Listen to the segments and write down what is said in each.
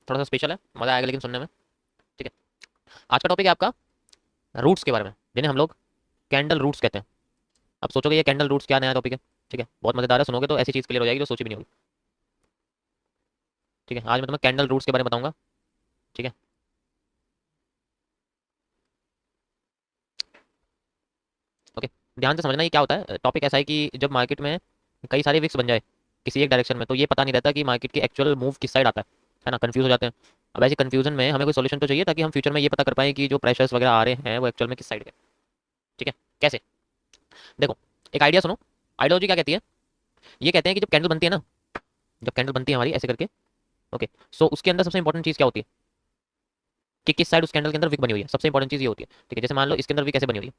थोड़ा सा स्पेशल है, मजा आएगा लेकिन सुनने में। ठीक है, आज का टॉपिक है आपका रूट्स के बारे में, जिन्हें हम लोग कैंडल रूट्स कहते हैं। अब सोचोगे ये कैंडल रूट्स क्या नया टॉपिक है। ठीक है, बहुत मजेदार है, सुनोगे तो ऐसी चीज क्लियर हो जाएगी जो सोची भी नहीं होगी। ठीक है, आज मैं तुम्हें कैंडल रूट्स के बारे में बताऊंगा। ठीक है, ओके, ध्यान से समझना ये क्या होता है। टॉपिक ऐसा है कि जब मार्केट में कई सारे विक्स बन जाए किसी एक डायरेक्शन में, तो ये पता नहीं रहता कि मार्केट की एक्चुअल मूव किस साइड आता है ना, कंफ्यूज हो जाते हैं। अब ऐसे कंफ्यूजन में हमें कोई सोल्यूशन तो चाहिए ताकि हम फ्यूचर में ये पता कर पाए कि जो प्रेशर्स वगैरह आ रहे हैं वो एक्चुअल में किस साइड के। ठीक है, कैसे? देखो, एक आइडिया सुनो। आइडियोलॉजी क्या कहती है? ये कहते हैं कि जब कैंडल बनती है ना, जब कैंडल बनती है हमारी ऐसे करके, ओके, सो उसके अंदर सबसे इंपॉर्टेंट चीज़ क्या होती है कि किस साइड उस कैंडल के अंदर विक बनी हुई है। सबसे इंपॉर्टेंट चीज़ ये होती है। ठीक है, जैसे मान लो इसके अंदर विक कैसे बनी हुई है,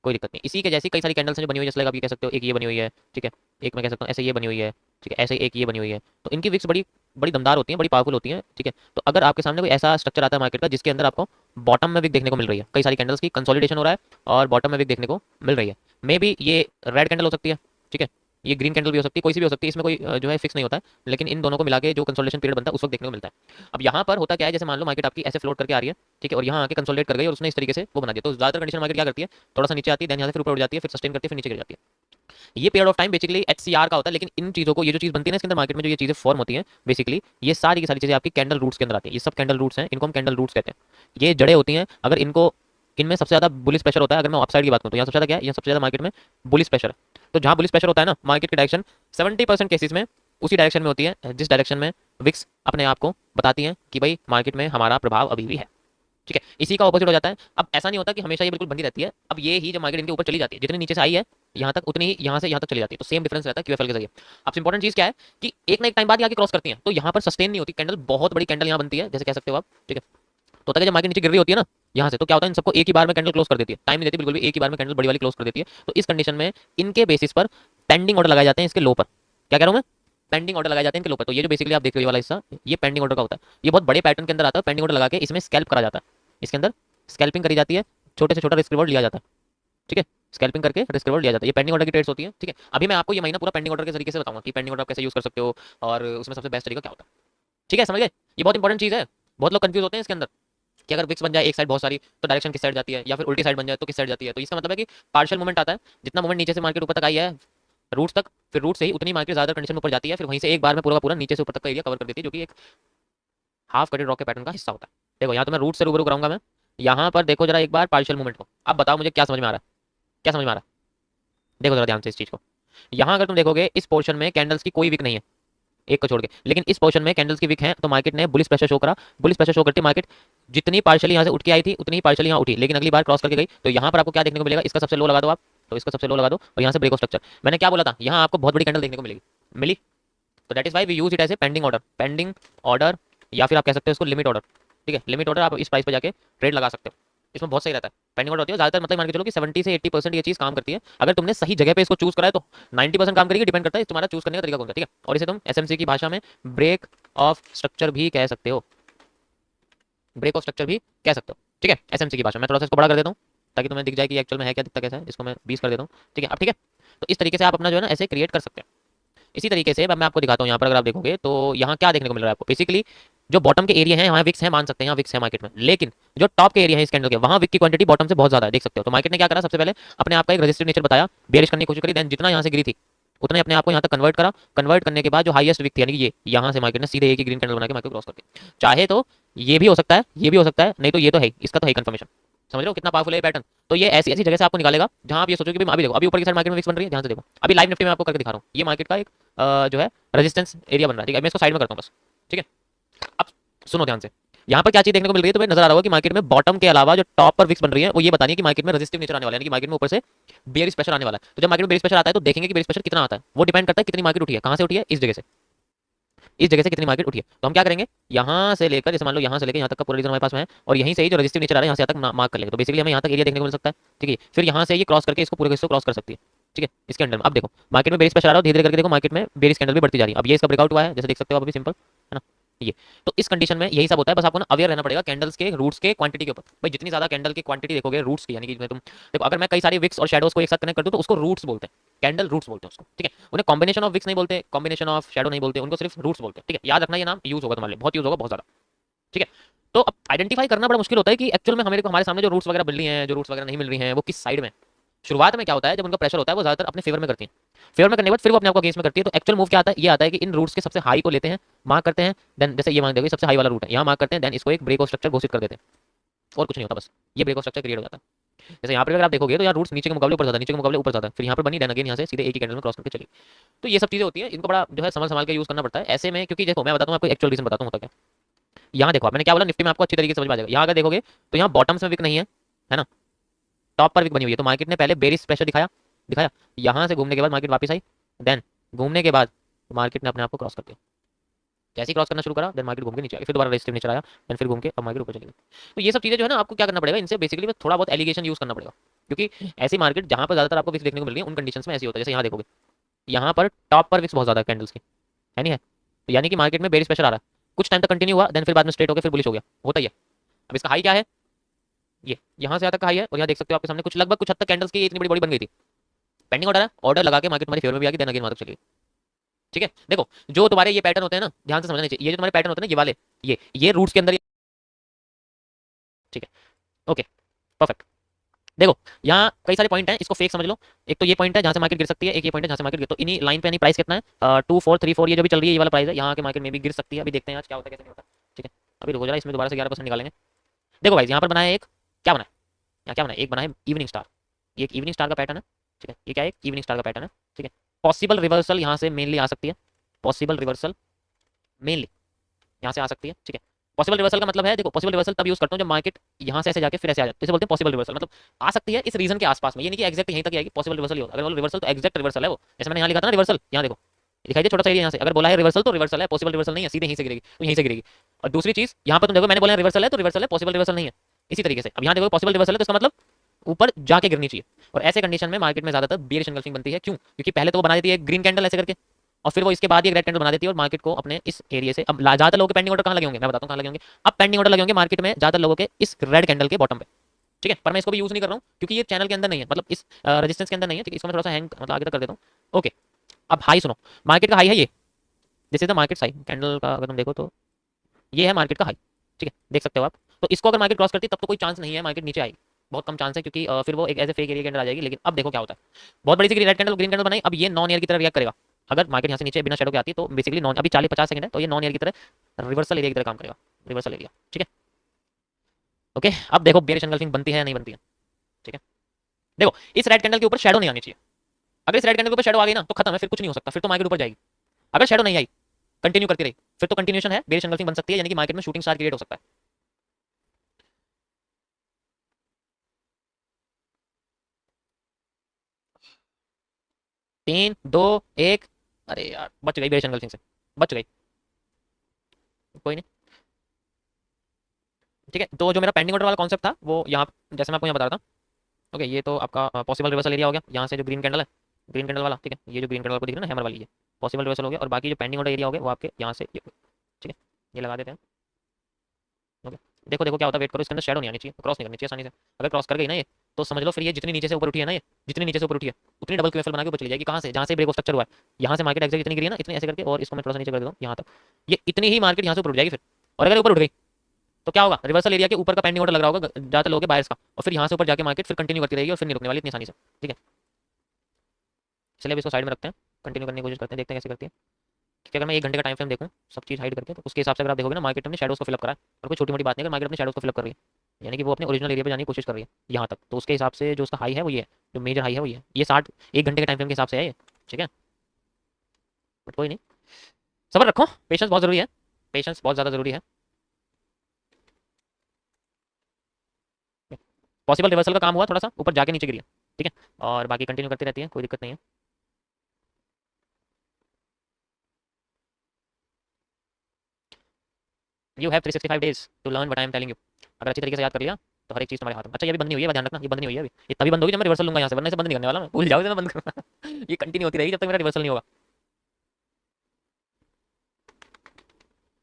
कोई दिक्कत नहीं। इसी के जैसी कई सारी कैंडल्स हैं जो बनी हुई है, जैसे like आप ये कह सकते हो एक ये बनी हुई है। ठीक है, एक मैं कह सकता हूँ ऐसे ये बनी हुई है। ठीक है, ऐसे एक ये बनी हुई है। तो इनकी विक्स बड़ी बड़ी दमदार होती हैं, बड़ी पावरफुल होती हैं। ठीक है, तो अगर आपके सामने कोई ऐसा स्ट्रक्चर आता है मार्केट का जिसके अंदर आपको बॉटम में विक देखने को मिल रही है, कई सारी कैंडल्स की कंसोलिडेशन हो रहा है और बॉटम में विक देखने को मिल रही है, मे बी ये रेड कैंडल हो सकती है। ठीक है, ये ग्रीन कैंडल भी हो सकती है, कोई सी भी हो सकती है, इसमें कोई जो है फिक्स नहीं होता है, लेकिन इन दोनों को मिला के जो कंसोलिडेशन पीरियड बनता है उस वक्त देखने को मिलता है। अब यहाँ पर होता क्या है, जैसे मान लो मार्केट आपकी ऐसे फ्लोट करके आ रही है। ठीक है, और यहाँ आके कंसोलिडेट कर गई और उसने इस तरीके से वो बना दिया, तो ज्यादातर कंडीशन मार्केट क्या करती है, थोड़ा सा नीचे आती है, देन यहाँ से फिर ऊपर उठ जाती है, फिर सस्टेन करती है, फिर नीचे गिर जाती है। ये period of time basically HCR का होता है। लेकिन इन चीज़ों को, ये जो चीज़ बनती है ना इसके अंदर मार्केट में, जो ये चीज़ें फॉर्म होती हैं बेसिकली, ये सारी की सारी चीज़ें आपकी कैंडल रूट्स के अंदर आती हैं। ये सब कैंडल रूट्स हैं, इनको हम कैंडल रूट्स कहते हैं। ये जड़ें होती हैं। अगर इनको, इनमें सबसे ज़्यादा बुलिश प्रेशर होता है। अगर मैं अपसाइड की बात करूँ तो यहाँ सबसे ज़्यादा क्या है, यहाँ सबसे ज़्यादा मार्केट में बुलिश प्रेशर है। तो जहाँ बुलिश प्रेशर होता है ना, मार्केट की डायरेक्शन 70% केसेस में उसी डायरेक्शन में होती है जिस डायरेक्शन में विक्स अपने आप को बताती हैं कि भाई मार्केट में हमारा प्रभाव अभी भी है। ठीक है, इसी का ऑपोजिट हो जाता है। अब ऐसा नहीं होता कि हमेशा ये बिल्कुल बंदी रहती है। अब ये ही जब मार्केट इनके ऊपर चली जाती है, जितनी नीचे से आई है यहाँ तक, उतनी ही यहाँ से यहाँ तक चली जाती है। तो सेम डिफरेंस रहता है क्यूएफएल के जरिए। अब इंपॉर्टेंट चीज क्या है कि एक ना एक टाइम बाद ये आगे क्रॉस करती है, तो यहाँ पर सस्टेन नहीं होती कैंडल, बहुत बड़ी कैंडल यहाँ बनती है, जैसे कह सकते हो आप। ठीक है, तो होता है जब मार्केट नीचे गिर रही होती है ना यहाँ से, तो क्या होता है, इन सबको एक ही बार में कैंडल क्लोज कर देती है, टाइम नहीं देती बिल्कुल भी, एक ही बार में कैंडल बड़ी वाली क्लोज कर देती है। तो इस कंडीशन में इनके बेसिस पर पेंडिंग ऑर्डर लगाए जाते हैं इसके लो पर। क्या कह रहा हूँ मैं? पेंडिंग ऑर्डर लगाए जाते हैं इनके लो पर। तो ये जो बेसिकली आप देख रहे हो ये वाला हिस्सा, ये पेंडिंग ऑर्डर का होता है। ये बहुत बड़े पैटर्न के अंदर आता है। पेंडिंग ऑर्डर लगा के इसमें स्कैल्प करा जाता है, इसके अंदर स्कैल्पिंग करी जाती है, छोटे से छोटा रिस्क रिवॉर्ड लिया जाता है। ठीक है, स्कैल्पिंग करके रिस्क रिवॉर्ड लिया जाता है। ये पेंडिंग ऑर्डर की ट्रेड्स होती है। ठीक है, अभी मैं आपको ये महीना पूरा पेंडिंग ऑर्डर के तरीके से बताऊंगा कि पेंडिंग ऑर्डर आप कैसे यूज कर सकते हो और उसमें सबसे बेस्ट तरीका क्या होता है। ठीक है, समझ गए? ये बहुत इंपॉर्टेंट चीज है। बहुत लोग कंफ्यूज होते हैं इसके अंदर कि अगर विक्स बन जाए एक साइड बहुत सारी, तो डायरेक्शन किस साइड जाती है, या फिर उल्टी साइड बन जाए तो किस साइड जाती है। तो इसका मतलब है कि पार्शियल मूवमेंट आता है। जितना मूवमेंट नीचे से मार्केट ऊपर तक आई है रूट्स तक, फिर रूट से ही उतनी मार्केट ज्यादा कंडीशन में ऊपर जाती है, फिर वहीं से एक बार में पूरा का पूरा नीचे से ऊपर तक का एरिया कवर कर देती है, जो कि एक हाफ कटेड रॉक के पैटर्न का हिस्सा होता है। देखो यहाँ तो मैं रूट से रूबरू कराऊंगा मैं। यहाँ पर देखो जरा एक बार पार्शियल मूवमेंट को, अब बताओ मुझे क्या समझ में आ रहा है, क्या समझ में आ रहा है? देखो जरा ध्यान से इस चीज को। यहाँ अगर तुम देखोगे इस पोर्शन में कैंडल्स की कोई विक नहीं है, एक को छोड़ के, लेकिन इस पोर्शन में कैंडल्स की विक है, तो मार्केट ने बुलिश प्रेशर शो करा। बुलिश प्रेशर शो करती मार्केट जितनी पार्शियली यहाँ से उठ के आई थी उतनी पार्शियली यहाँ उठी, लेकिन अगली बार क्रॉस करके गई। तो यहाँ पर आपको क्या देखने को मिलेगा, इसका सबसे लो लगा दो आप, तो इसका सबसे लो लगा दो और यहाँ से ब्रेक ऑफ स्ट्रक्चर। मैंने क्या बोला था, यहाँ आपको बहुत बड़ी कैंडल देखने को मिलेगी, मिली। तो that is why we use it as a pending order, pending order, या फिर आप कह सकते हो इसको लिमिट ऑर्डर। ठीक है, लिमिट ऑर्डर आप इस प्राइस पे जाके ट्रेड लगा सकते हो, इसमें बहुत सही रहता है। पेंडिंग ऑर्डर होती है ज्यादातर, मतलब मान के चलो कि 70 से 80% ये चीज काम करती है। अगर तुमने सही जगह पे इसको चूज करा है तो 90% काम करेगी, डिपेंड करता है तुम्हारा चूज करने का तरीका कौन सा। ठीक है, और इसे तुम एसएमसी की भाषा में ब्रेक ऑफ स्ट्रक्चर भी कह सकते हो, ब्रेक ऑफ स्ट्रक्चर भी कह सकते हो। ठीक है, एसएमसी की भाषा में थोड़ा सा इसको बड़ा कर देता हूँ ताकि तुम्हें दिख जाए कि एक्चुअल में है क्या, दिखता कैसा है। इसको मैं 20 कर देता हूँ। ठीक है, अब ठीक है, तो इस तरीके से आप अपना जो है ना ऐसे क्रिएट कर सकते हैं। इसी तरीके से अब मैं आपको दिखाता हूँ यहाँ पर, अगर आप देखोगे तो यहाँ क्या देखने को मिल रहा है आपको, बेसिकली जो बॉटम के एरिया है वहाँ विक्स है, मान सकते हैं यहाँ विक्स है मार्केट में, लेकिन जो टॉप के एरिया है इस कैंडल के, वहाँ विक की क्वांटिटी बॉटम से बहुत ज्यादा है, देख सकते हो। तो मार्केट ने क्या करा, सबसे पहले अपने आप का एक रजिस्टिव नेचर बताया, बेरिश करने की कोशिश करी, देन जितना यहाँ से गिरी थी उतने अपने आप को यहाँ तक कन्वर्ट करा। कन्वर्ट करने के बाद जो हाईएस्ट विक थी, यानी कि ये यहाँ से मार्केट ने सीधे एक ही ग्रीन कैंडल बना के मार्केट क्रॉस करके, चाहे तो ये भी हो सकता है, ये भी हो सकता है, नहीं तो ये तो है, इसका तो है कंफर्मेशन। समझ रहे हो कितना पावरफुल है पैटर्न? तो ये ऐसी ऐसी जगह से आपको निकालेगा जहां आप ये सोचो कि भाई अभी देखो, अभी ऊपर की साइड मार्केट में विक्स बन रही है, ध्यान से देखो। अभी लाइव निफ्टी में आपको करके दिखा रहा हूँ, ये मार्केट का एक जो है रेजिस्टेंस एरिया बन रहा है। ठीक है, मैं इसको साइड में करता हूँ बस। ठीक है, अब सुनो ध्यान से, यहाँ पर क्या चीज देखने को मिल रही है, तो नजर आ रहा होगा कि मार्केट में बॉटम के अलावा जो टॉप पर विक्स बन रही है वो ये बतानी है कि मार्केट में रेजिस्टिव नेचर आने वाला है, यानी कि मार्केट में ऊपर से बेयरिश प्रेशर आने वाला है। तो जब मार्केट में बेयरिश प्रेशर आता है तो देखेंगे कि बेयरिश प्रेशर कितना आता है, वो डिपेंड करता है कितनी मार्केट उठी है, कहां से उठी है, इस जगह से, इस जगह से कितनी मार्केट उठी है। तो हम क्या करेंगे, यहाँ से लेकर, जैसे मान लो यहाँ से लेकर यहाँ तक का पूरा रीजन हमारे पास में है, और यहीं से ही जो रजिस्टिव नेचर आ रहा है यहाँ से यहाँ तक मार्क कर लेंगे। तो बेसिकली हमें यहाँ तक एरिया देखने को मिल सकता है। ठीक है, फिर यहाँ से ये क्रॉस करके इसको पूरे हिस्से क्रॉस कर सकती है। ठीक है, इसके अंडर में अब देखो मार्केट में बेरिश प्रेशर आ रहा है, धीरे धीरे करके देखो मार्केट में बेरिश कैंडल भी बढ़ती जा रही है। अब ये इसका ब्रेकआउट हुआ है, जैसे देख सकते हो आप अभी, सिंपल है ना ये। तो इस कंडीशन में यही सब होता है, बस आपको ना अवेयर रहना पड़ेगा कैंडल्स के रूट्स के क्वांटिटी के ऊपर। भाई जितनी ज्यादा कैंडल की क्वांटिटी देखोगे रूट्स की, यानी कि तुम देखो, अगर मैं कई सारी विक्स और शैडोज को एक साथ कनेक्ट कर दूं तो उसको रूट्स बोलते हैं, कैंडल रूट्स बोलते हैं उसको। ठीक है, उन्हें कॉम्बिनेशन ऑफ विक्स नहीं बोलते, कॉम्बिनेशन ऑफ शैडो नहीं बोलते, उनको सिर्फ रूट्स बोलते हैं। ठीक है, याद रखना, ये नाम यूज होगा तुम्हारे लिए, बहुत यूज होगा, बहुत ज्यादा। ठीक है। तो अब आइडेंटिफाई करना बड़ा मुश्किल होता है कि एक्चुअल में हमारे सामने जो रूट्स वगैरह मिल रही हैं, जो रूट्स वगैरह नहीं मिल रही हैं, वो किस साइड में। शुरुआत में क्या होता है, जब उनका प्रेशर होता है वो ज्यादातर अपने फेवर में करती है। फेवर में करने के बाद फिर वो अपने आप को अगेंस्ट में करती है। तो एक्चुअल मूव क्या आता है, ये आता है कि इन रूट्स के सबसे हाई को लेते हैं, मार्क करते हैं, देन जैसे ये मान देखो सबसे हाई वाला रूट है, यहाँ मार्क करते हैं, देन इसको एक ब्रेक ऑफ स्ट्रक्चर घोषित कर देते हैं, और कुछ नहीं होता, बस ये ब्रेक ऑफ स्ट्रक्चर क्रिएट हो जाता है। जैसे यहाँ पर अगर आप देखोगे तो यहाँ रूट्स नीचे के मुकाबले ऊपर ज्यादा, नीचे के मुकाबले ऊपर ज्यादा, फिर यहाँ पर बनी, देन अगेन यहाँ से सीधे एक ही कैंडल में क्रॉस करके चली। तो ये सब चीजें होती हैं, इनको बड़ा जो है संभाल संभाल के यूज करना पड़ता है ऐसे में, क्योंकि देखो मैं बताता हूँ आपको एक्चुअल रीजन बताता हूँ होता क्या। यहाँ देखो मैंने क्या बोला, निफ्टी में आपको अच्छी तरीके से समझ में आ जाएगा। यहाँ अगर देखोगे तो यहाँ बॉटम्स में विक नहीं है ना, टॉप पर विक बनी हुई है। तो मार्केट ने पहले बेरिश प्रेशर दिखाया दिखाया, यहाँ से घूमने के बाद मार्केट वापस आई, देन घूमने के बाद मार्केट ने अपने आप को क्रॉस कर दिया। जैसे ही क्रॉस करना शुरू करा, देन मार्केट घूम के नीचे आ गया, फिर दोबारा रेजिस्टिव नीचे आया, देन फिर घूम के अब मार्केट ऊपर चली गई। तो ये सब चीजें जो है ना आपको क्या करना पड़ेगा, इनसे बेसिकली थोड़ा बहुत एलिगेशन यूज करना पड़ेगा, क्योंकि ऐसी मार्केट जहां पर ज्यादातर आपको विक्स देखने को मिल रही है उन कंडीशंस में ऐसी होता है। जैसे यहाँ देखोगे, यहाँ पर टॉप पर विक्स बहुत ज्यादा है कैंडल्स की, है नहीं है, तो यानी कि मार्केट में बेरिश प्रेशर आ रहा है, कुछ टाइम तक कंटिन्यू हुआ, देन फिर बाद में स्ट्रेट होकर फिर बुलिश हो गया, होता ही है। अब इसका हाई क्या है, ये यहाँ से यहाँ तक का हाई है, और यहाँ देख सकते हो आपके सामने कुछ लगभग कुछ हद तक कैंडल्स की इतनी बड़ी बड़ी बन गई थी। पेंडिंग ऑर्डर है, ऑर्डर लगा के मार्केट हमारे फेवर में भी आ गई, देन अगेन वहां तक चली गई। ठीक है, देखो जो तुम्हारे ये पैटर्न होते हैं ना, ध्यान से समझना चाहिए, ये जो तुम्हारे पैटर्न होते हैं ना, ये वाले ये रूट्स के अंदर, ठीक है, ओके, परफेक्ट। देखो यहाँ कई सारे पॉइंट हैं, इसको फेक समझ लो। एक तो ये पॉइंट है जहाँ से मार्केट गिर सकती है, एक ये पॉइंट है जहाँ से मार्केट गिर, तो इन्हीं लाइन पे यानी प्राइस कितना है 2434, ये जो भी चल रही है ये वाला प्राइस है, यहाँ के मार्केट में भी गिर सकती है। अभी देखते हैं आज क्या होता है कैसे नहीं होता। ठीक है, अभी रुको जरा, इसमें दोबारा से 11% निकालेंगे। देखो भाई यहाँ पर बनाया एक, क्या बना है यहाँ, क्या बना है, एक बना है इवनिंग स्टार, ये एक इवनिंग स्टार का पैटर्न है। ठीक है, ये क्या है, एक इवनिंग स्टार का पैटर्न है। ठीक है, पॉसिबल रिवर्सल यहाँ से मेनली आ सकती है, पॉसिबल रिवर्सल मेनली यहाँ से आ सकती है। ठीक है, पॉसिबल रिवर्सल का मतलब है, देखो पॉसिबल रिवर्सल तब यूज करता हूँ जब मार्केट यहाँ से ऐसे जाके फिर ऐसे आ जाए, तो इसे बोलते हैं पॉसिबल रिवर्सल। मतलब आ सकती है इस रीजन के आसपास में, ये नहीं कि एग्जैक्ट यहीं तक आएगी, पॉसिबल रिवर्सल ही होगा। अगर बोलो रिवर्सल तो एग्जैक्ट रिवर्सल है वो, जैसे मैंने यहाँ लिखा था ना रिवर्सल, यहाँ देखो दिखाई दे छोटा सा एरिया यहाँ से, अगर बोला है रिवर्सल तो रिवर्सल है, पॉसिबल रिवर्सल नहीं है, सीधे यहीं से गिरेगी तो यहीं से गिरेगी। और दूसरी चीज यहाँ पर तुम देखो, मैंने बोला रिवर्सल है तो रिवर्सल है, पॉसिबल रिवर्सल नहीं है। इसी तरीके से अब यहाँ देखो पॉसिबल रिवर्सल है तो इसका मतलब ऊपर जाके गिरनी चाहिए। और ऐसे कंडीशन में मार्केट में ज्यादातर बेयरिश एंगल्फिंग बनती है। क्यों? क्योंकि पहले तो वो बना देती है ग्रीन कैंडल ऐसे करके, और फिर वो इसके बाद ही एक रेड कैंडल बना देती है, और मार्केट को अपने इस एरिया से, अब ज्यादातर लोगों के पेंडिंग ऑर्डर कहाँ लगे होंगे मैं बताता हूँ कहाँ लगे होंगे। अब पेंडिंग ऑर्डर लगे होंगे मार्केट में ज्यादातर लोगों के इस रेड कैंडल के बॉटम पे। ठीक है, पर मैं इसको भी यूज नहीं कर रहा हूँ क्योंकि ये चैनल के अंदर नहीं है, मतलब इस रेजिस्टेंस के अंदर नहीं है। ठीक है, इसको मैं थोड़ा सा हैंग मतलब आगे तक कर देता हूँ। ओके, अब हाई सुनो, मार्केट का हाई है ये, this is the market high candle का, अगर तुम देखो तो ये है मार्केट का हाई। ठीक है, देख सकते हो आप। तो इसको अगर मार्केट क्रॉस करती है तब तो कोई चांस नहीं है मार्केट नीचे आएगी, बहुत कम चांस है, क्योंकि फिर वो एक as a fake area candle आ जाएगी। लेकिन अब देखो क्या होता है, बहुत बड़ी सी रेड कैंडल ग्रीन कैंडल बनाई, अब ये नॉन ईयर की तरह रिएक्ट करेगा। अगर मार्केट यहाँ से नीचे बिना शेडो के आती है तो बेसिकली नॉन, अभी 40-50 सेकंड है, तो ये नॉन ईयर की तरह रिवर्सल एरिया की तरह काम करेगा, रिवर्सल एरिया। ठीक है, ओके, अब देखो बेयरिश एंगल्फिंग बनती है या नहीं बनती है। ठीक है, देखो इस रेड कैंडल के ऊपर शेडो नहीं आनी चाहिए। अगर इस रेड कैंडल के ऊपर शेडो आ गई ना तो खत्म है, फिर कुछ नहीं हो सकता, फिर तो मार्केट ऊपर जाएगी। अगर शेडो नहीं आई, कंटिन्यू करती रही, फिर तो कंटिन्यूएशन है, बेयरिश एंगल्फिंग बन सकती है, यानी कि मार्केट में शूटिंग स्टार क्रिएट हो सकता है। 3, 2, 1, अरे यार बच गई बेयरिश एंगल्फिंग से, बच गई, कोई नहीं। ठीक है, तो जो मेरा पेंडिंग ऑर्डर वाला कॉन्सेप्ट था वो यहाँ, जैसे मैं आपको यहाँ बता रहा था। ओके, ये तो आपका पॉसिबल रिवर्सल एरिया हो गया, यहाँ से जो ग्रीन कैंडल है, ग्रीन कैंडल वाला। ठीक है, ये जो ग्रीन कैंडल को दिख रहा है ना हैमर वाली, ये पॉसिबल रिवर्सल हो गया, और बाकी जो पेंडिंग ऑर्डर एरिया हो गया वो आपके यहाँ से ये। ठीक है, ये लगा देते हैं। ओके, देखो देखो क्या होता है, वेट करो, इसके अंदर शेडो नहीं आनी चाहिए, क्रॉस नहीं करनी चाहिए आसानी से। अगर क्रॉस कर गई ना ये, तो समझ लो फिर ये जितनी नीचे से ऊपर उठी है ना, ये जितनी नीचे से ऊपर उठी है उतनी डबल क्यूएफएल बना के ऊपर चली जाएगी। कहाँ से? जहाँ से ब्रेक ऑफ स्ट्रक्चर हुआ है, यहाँ से मार्केट एक्सेल इतनी गिरी है ना, इतनी ऐसे करके, और इसको मैं थोड़ा सा नीचे कर देता हूँ यहाँ तक, ये इतनी ही मार्केट यहाँ से ऊपर उठ जाएगी फिर। और अगर ऊपर उठ गई तो क्या होगा, रिवर्सल एरिया के ऊपर का पेंडिंग ऑर्डर लग रहा होगा ज़्यादातर लोगों के बायर्स का, और फिर यहाँ से ऊपर जाके मार्केट फिर कंटिन्यू करती रहेगी और फिर नहीं रुकने वाली इतनी आसानी से। ठीक है, चलिए अब इसको साइड में रखते हैं, कंटिन्यू करने की कोशिश करते हैं, देखते हैं कैसे करती है। क्योंकि अगर मैं 1 घंटे का टाइम फ्रेम देखूँ सब चीज़ हाइड करके, तो उसके हिसाब से अगर आप देखोगे ना, मार्केट ने शेडोज को फिलअप करा है, और कोई छोटी मोटी बात नहीं, अगर मार्केट अपने शेडोज को फिलअप कर रही है, यानी कि वो अपने ओरिजिनल एरिया पे जाने की कोशिश कर रही है यहाँ तक, तो उसके हिसाब से जो उसका हाई है वो ये है, जो मेजर हाई है वो ये 60 1 घंटे के टाइम फ्रेम के हिसाब से है ये। ठीक है, बट कोई नहीं, सब्र रखो, पेशेंस बहुत जरूरी है, पेशेंस बहुत ज़्यादा जरूरी है। पॉसिबल रिवर्सल का काम हुआ, थोड़ा सा ऊपर जाके नीचे गिरी है। ठीक है, और बाकी कंटिन्यू करती रहती है, कोई दिक्कत नहीं है। You have 365 days to learn what I am telling you. अगर अच्छी तरीके से याद कर लिया तो हर एक चीज़ तुम्हारे हाथ में। अच्छा, ये भी बंद नहीं हुई है, ध्यान रखना, ये बंद नहीं हुई है अभी, ये तभी बंद होगी जब मैं रिवर्सल लूंगा यहाँ से, वरना इसे बंद नहीं करने वाला मैं, भूल जाओ मैं बंद करूँगा। ये कंटिन्यू होती रहेगी जब तक मेरा रिवर्सल नहीं होगा।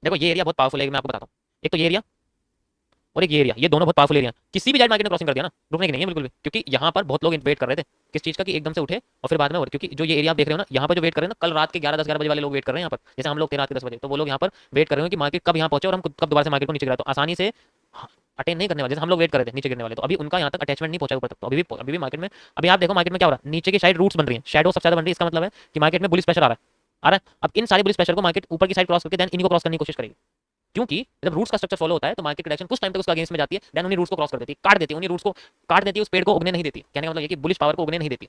देखो ये एरिया बहुत पावरफुल है, मैं आपको बताता हूँ। एक तो ये एरिया, और एक ये एरिया, ये दोनों बहुत पावरफुल एरिया हैं। किसी भी जाइंट मार्केट ने क्रॉसिंग कर दिया ना, रुकने की नहीं है बिल्कुल भी, क्योंकि यहाँ पर बहुत लोग वेट कर रहे थे किस चीज़ का, कि एकदम से उठे और फिर बाद में, और क्योंकि जो ये एरिया आप देख रहे हो ना, यहाँ पर जो वेट कर रहे हैं ना, कल रात के 11-10 बजे वाले लोग वेट कर रहे हैं यहाँ पर, जैसे हम लोग थे रात के 10 बजे, तो वो लोग यहाँ पर वेट कर रहे हैं कि मार्केट कब यहाँ पहुंचे और हम कब दोबारा से मार्केट को नीचे गिराए, तो आसानी से अटेंड नहीं करने वाले, जैसे हम लोग वेट कर रहे थे नीचे गिरने वाले, तो अभी उनका यहाँ तक अटैचमेंट नहीं पहुंचा ऊपर तक, तो अभी भी मार्केट में, अभी आप देखो मार्केट में क्या हो रहा है, नीचे की साइड रूट्स बन रही है, शैडो सबसे ज्यादा बन रही है, इसका मतलब है कि मार्केट में बुलिश प्रेशर आ रहा है। अब इन सारे बुलिश प्रेशर को मार्केट ऊपर की साइड क्रॉस करके देन इनको क्रॉस करने की कोशिश करेगी, क्योंकि जब रूट्स का स्ट्रक्चर फॉलो होता है तो मार्केट डायरेक्शन कुछ टाइम तक उसका अगेंस्ट में जाती है, देन उन्हीं रूट्स को क्रॉस कर देती है, काट देती है, उन्हीं रूट्स को काट देती है, उस पेड़ को उगने नहीं देती। कहने का मतलब ये कि बुलिश पावर को उगने नहीं देती।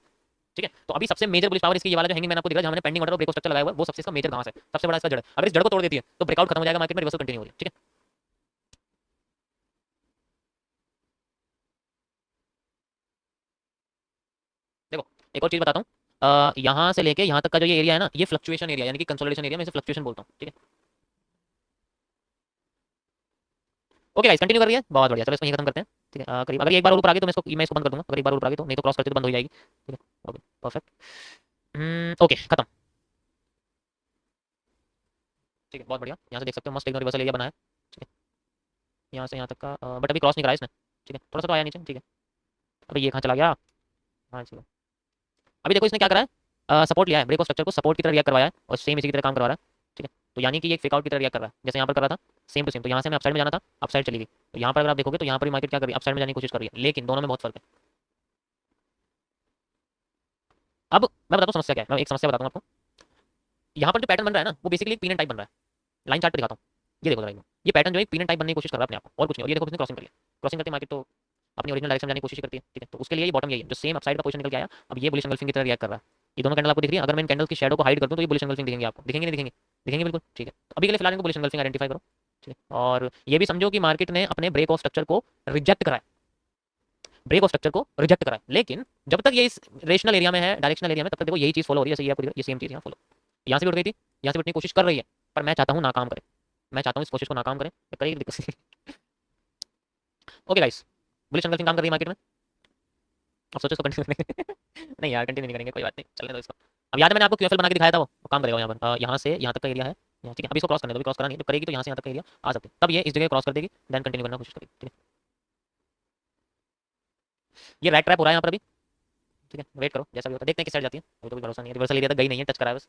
ठीक है, तो अभी सबसे मेजर बुलिश पावर इसकी ये वाला जो हैंगिंग मैन आपको दिख रहा है, जहां मैंने पेंडिंग ऑर्डर और ब्रेक स्ट्रक्चर लगाया हुआ है, वो सबसे इसका मेजर घास है, सबसे बड़ा इसका जड़ है। अगर इस जड़ को तोड़ देती है तो ब्रेकआउट खत्म हो जाएगा, मार्केट में रिवर्सल कंटिन्यू हो रही है। ठीक है, देखो एक और चीज बताता हूँ, यहाँ से लेके यहाँ तक का जो ये एरिया है ना, ये फ्लक्चुएशन एरिया, यानी कि कंसोलिडेशन एरिया, मैं इसे फ्लक्चुएशन बोलता हूँ। ठीक है, ओके गाइस, कंटिन्यू कर रही है, बहुत बढ़िया। चलो इसको यहीं खत्म करते हैं। ठीक है, करीब अगर ये एक बार और ऊपर आ गई तो मैं इसको बंद कर दूंगा, अगर एक बार और ऊपर आ गई तो, नहीं तो क्रॉस करते तो बंद हो जाएगी। ठीक है, ओके परफेक्ट, ओके खत्म। ठीक है, बहुत बढ़िया, यहाँ से देख सकते हो मस्त एकदम रिवर्सल एरिया बना है। ठीक है, यहाँ से यहाँ तक का, बट अभी क्रॉस नहीं करा है इसने। ठीक है, थोड़ा सा तो आया नीचे। ठीक है, अभी ये कहाँ चला गया, हाँ चलो, अभी देखो इसने क्या करा है, सपोर्ट लिया है, ब्रेक ऑफ स्ट्रक्चर को सपोर्ट की तरह रिएक्ट करवाया है, और सेम इसी की तरह काम करवा रहा है। ठीक है, तो यानी कि ये फेक आउट की तरह रिएक्ट कर रहा है, जैसे यहाँ पर कर रहा था सेम टू सेम। तो यहाँ से मैं अपसाइड में जाना था, अपसाइड चली गई, तो यहाँ पर अगर आप देखोगे तो यहाँ पर भी मार्केट क्या कर रही है, अपसाइड में जाने की कोशिश कर रही है, लेकिन दोनों में बहुत फर्क है। अब मैं बताता हूँ समस्या क्या है, मैं एक समस्या बताता हूँ आपको। यहाँ पर जो पैटर्न बन रहा है ना, वो बेसिकली एक पीनट टाइप बन रहा है। लाइन चार्ट पे दिखाता हूँ, ये देखो जरा, ये पैटर्न जो है पीनट टाइप बनने की कोशिश कर रहा है अपने आप को, और कुछ नहीं। और ये देखो इसने क्रॉसिंग कर लिया, क्रॉसिंग करके मार्केट तो अपनी ओरिजिनल डायरेक्शन में जाने की कोशिश करती है। ठीक है, तो उसके लिए ये बॉटम यही है, जो सेम अपसाइड का पोजीशन निकल के आया, अब ये बुलिश एंगल्फिंग की तरह रिएक्ट कर रहा है। ये दोनों कैंडल आपको दिख रही है, अगर मैं इन कैंडल की शैडो को हाइड कर दूं तो ये बुलिश एंगल्फिंग दिखेंगे आपको, दिखेंगे नहीं दिखेंगे, दिखेंगे बिल्कुल। ठीक है, तो अभी के लिए फिलहाल इनको बुलिश एंगल्फिंग आइडेंटिफाई करो। ठीक है, और ये भी समझो कि मार्केट ने अपने ब्रेक ऑफ स्ट्रक्चर को रिजेक्ट करा है, ब्रेक ऑफ स्ट्रक्चर को रिजेक्ट करा है, लेकिन जब तक ये इस रेशनल एरिया में है, डायरेक्शनल एरिया में, तब तक देखो यही चीज फॉलो हो रही है, जैसे ये आपको दिख रहा है, ये सेम चीज यहाँ फॉलो, यहाँ से भी उठ गई थी, यहाँ से भी उठने की कोशिश कर रही है, पर मैं चाहता हूँ नाकाम करे, मैं चाहता हूँ इस कोशिश को नाकाम करें, करेगी दिक्कत। ओके गाइस, बुलिश एंगल्फिंग काम कर रही है मार्केट में, अब सोचो इसको कंटिन्यू करेंगे। नहीं यार, कंटिन्यू नहीं करेंगे, कोई बात नहीं, चलने दो इसको। अब याद है मैंने आपको क्यूएफएल बना के दिखाया था, वो काम करेगा यहाँ पर, यहाँ से यहाँ तक का एरिया है, यहाँ। ठीक है, अभी इसको क्रॉस करने दो, अभी क्रॉस करा नहीं तो करेगी, तो यहाँ से यहाँ तक का एरिया आ सकती है, तब ये इस जगह क्रॉस कर देगी, देन कंटिन्यू करना कोशिश करेगी। ठीक है, ये राइट ट्रैप हो रहा है यहाँ पर अभी। ठीक है, वेट करो जैसा भी होता है, देखते हैं किस साइड जाती है, अभी तो कोई भरोसा नहीं है, रिवर्सल एरिया तक गई नहीं है, टच करा है बस।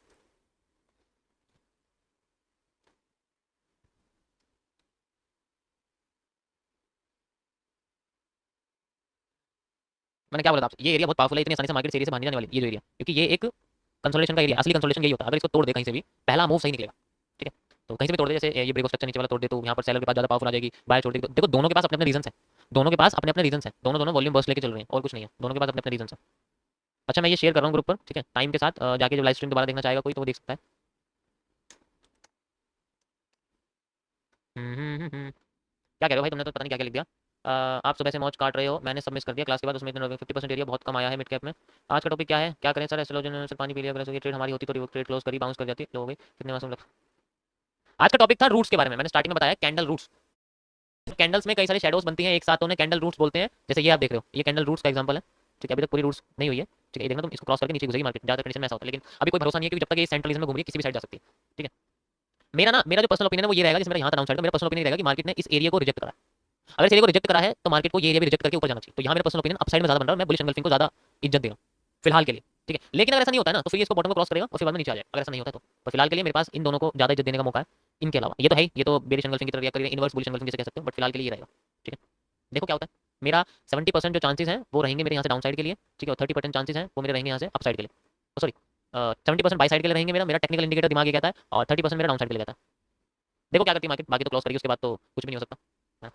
मैंने क्या बोला था आपसे, ये एरिया बहुत पावरफुल है, इतनी आसानी से मार्केट एरिया से बाहर नहीं जाने वाली ये जो एरिया, क्योंकि ये एक कंसोलिडेशन का एरिया, असली कंसोलिडेशन यही होता है, अगर इसको तोड़ दे कहीं से भी, पहला मूव सही निकलेगा। ठीक है, तो कहीं से भी तोड़ दे, जैसे ये ब्रेक ऑफ स्ट्रक्चर नीचे वाला तोड़ दे, तो यहाँ पर सेलर के पास ज़्यादा पावरफुल आ जाएगी, बाय छोड़ देगी, तो देखो दोनों के पास अपने अपने रीजन है, दोनों के पास अपने अपने रीजन है, दोनों दोनों वॉल्यूम बर्स्ट लेके चल रहे हैं, और कुछ नहीं है, दोनों के पास अपने अपने रीजन है। अच्छा, मैं ये शेयर कर रहा हूँ ग्रुप पर। ठीक है, टाइम के साथ जाके जब लाइव स्ट्रीम दोबारा देखना चाहेगा कोई तो वो देख सकता है। क्या कह रहे हो भाई, तुमने तो पता नहीं क्या क्या लिख दिया। आप सुबह से मौज काट रहे हो, मैंने सब मिस कर दिया क्लास के बाद, उसमें इतने 50% एरिया बहुत कम आया है मिड कैप में। आज का टॉपिक क्या है, क्या करें सर, एस्ट्रोलॉजन से पानी पी लिया, अगर ये ट्रेड हमारी होती तो ट्रेड क्लोज करी, बाउंस कर जाती, लो हो गई, कितने मासूम लग। आज का टॉपिक था रूट्स के बारे में, मैंने स्टार्टिंग में बताया कैंडल रूट्स। कैंडल्स में कई सारी शेडोज बनती हैं एक साथ, उन्हें कैंडल रूट्स बोलते हैं, जैसे ये आप देख रहे हो, ये कैंडल रूट्स का एग्जांपल है। ठीक है, अभी तक पूरी रूट्स नहीं हुई है। ठीक है, ये देखना तुम, इसको क्रॉस करके नीचे गुजरेगी मार्केट, ज़्यादा कंडीशन में ऐसा होता है, लेकिन अभी कोई भरोसा नहीं है, क्योंकि जब तक ये सेंट्रलिज्म में घूम रही है किसी भी साइड जा सकती है। ठीक है, मेरा जो पर्सनल ओपिनियन है वो ये रहेगा, जैसे मेरा यहाँ डाउन साइड, मेरा पर्सनल ओपिनियन रहेगा कि मार्केट ने इस एरिया को रिजेक्ट करा है। अगर इस एरिया को रिजेक्ट करा है तो मार्केट को ये एरिया भी रिजेक्ट करके ऊपर जाना चाहिए, तो यहाँ मेरा पर्सनल ओपिनियन अपसाइड में ज्यादा बन रहा है, मैं बुलिश एंगल्फिंग को ज्यादा इज्जत देगा फिलहाल के लिए। ठीक है, लेकिन अगर ऐसा नहीं होता है ना, तो फिर ये इसको बॉटम को क्रॉस करेगा और फिर बाद में नीचे आ जाएगा, अगर ऐसा नहीं होता तो। पर फिलहाल के लिए मेरे पास इन दोनों को ज्यादा इज्जत देने का मौका है, इनके अलावा ये तो है ही, ये तो बेरिश एंगल्फिंग की तरह रिएक्ट करेगा, इनवर्स बुलिश एंगल्फिंग जैसे कह सकते हो, बट फिलहाल के लिए ये रहेगा। ठीक है, देखो क्या होता है, मेरा 70% जो चांसेस हैं वो रहेंगे मेरे यहाँ से डाउन साइड के लिए। ठीक है, और 30% चांसेस हैं वो मेरे रहेंगे यहाँ से अप साइड के लिए, सॉरी 70% बाई साइड के लिए रहेंगे, मेरा मेरा टेक्निकल इंडिकेटर दिमाग ये कहता है, और 30% मेरा डाउन साइड के लिए कहता है। देखो क्या करती है मार्केट, बाकी तो क्लोज करेगी, उसके बाद तो कुछ भी नहीं हो सकता। हाँ।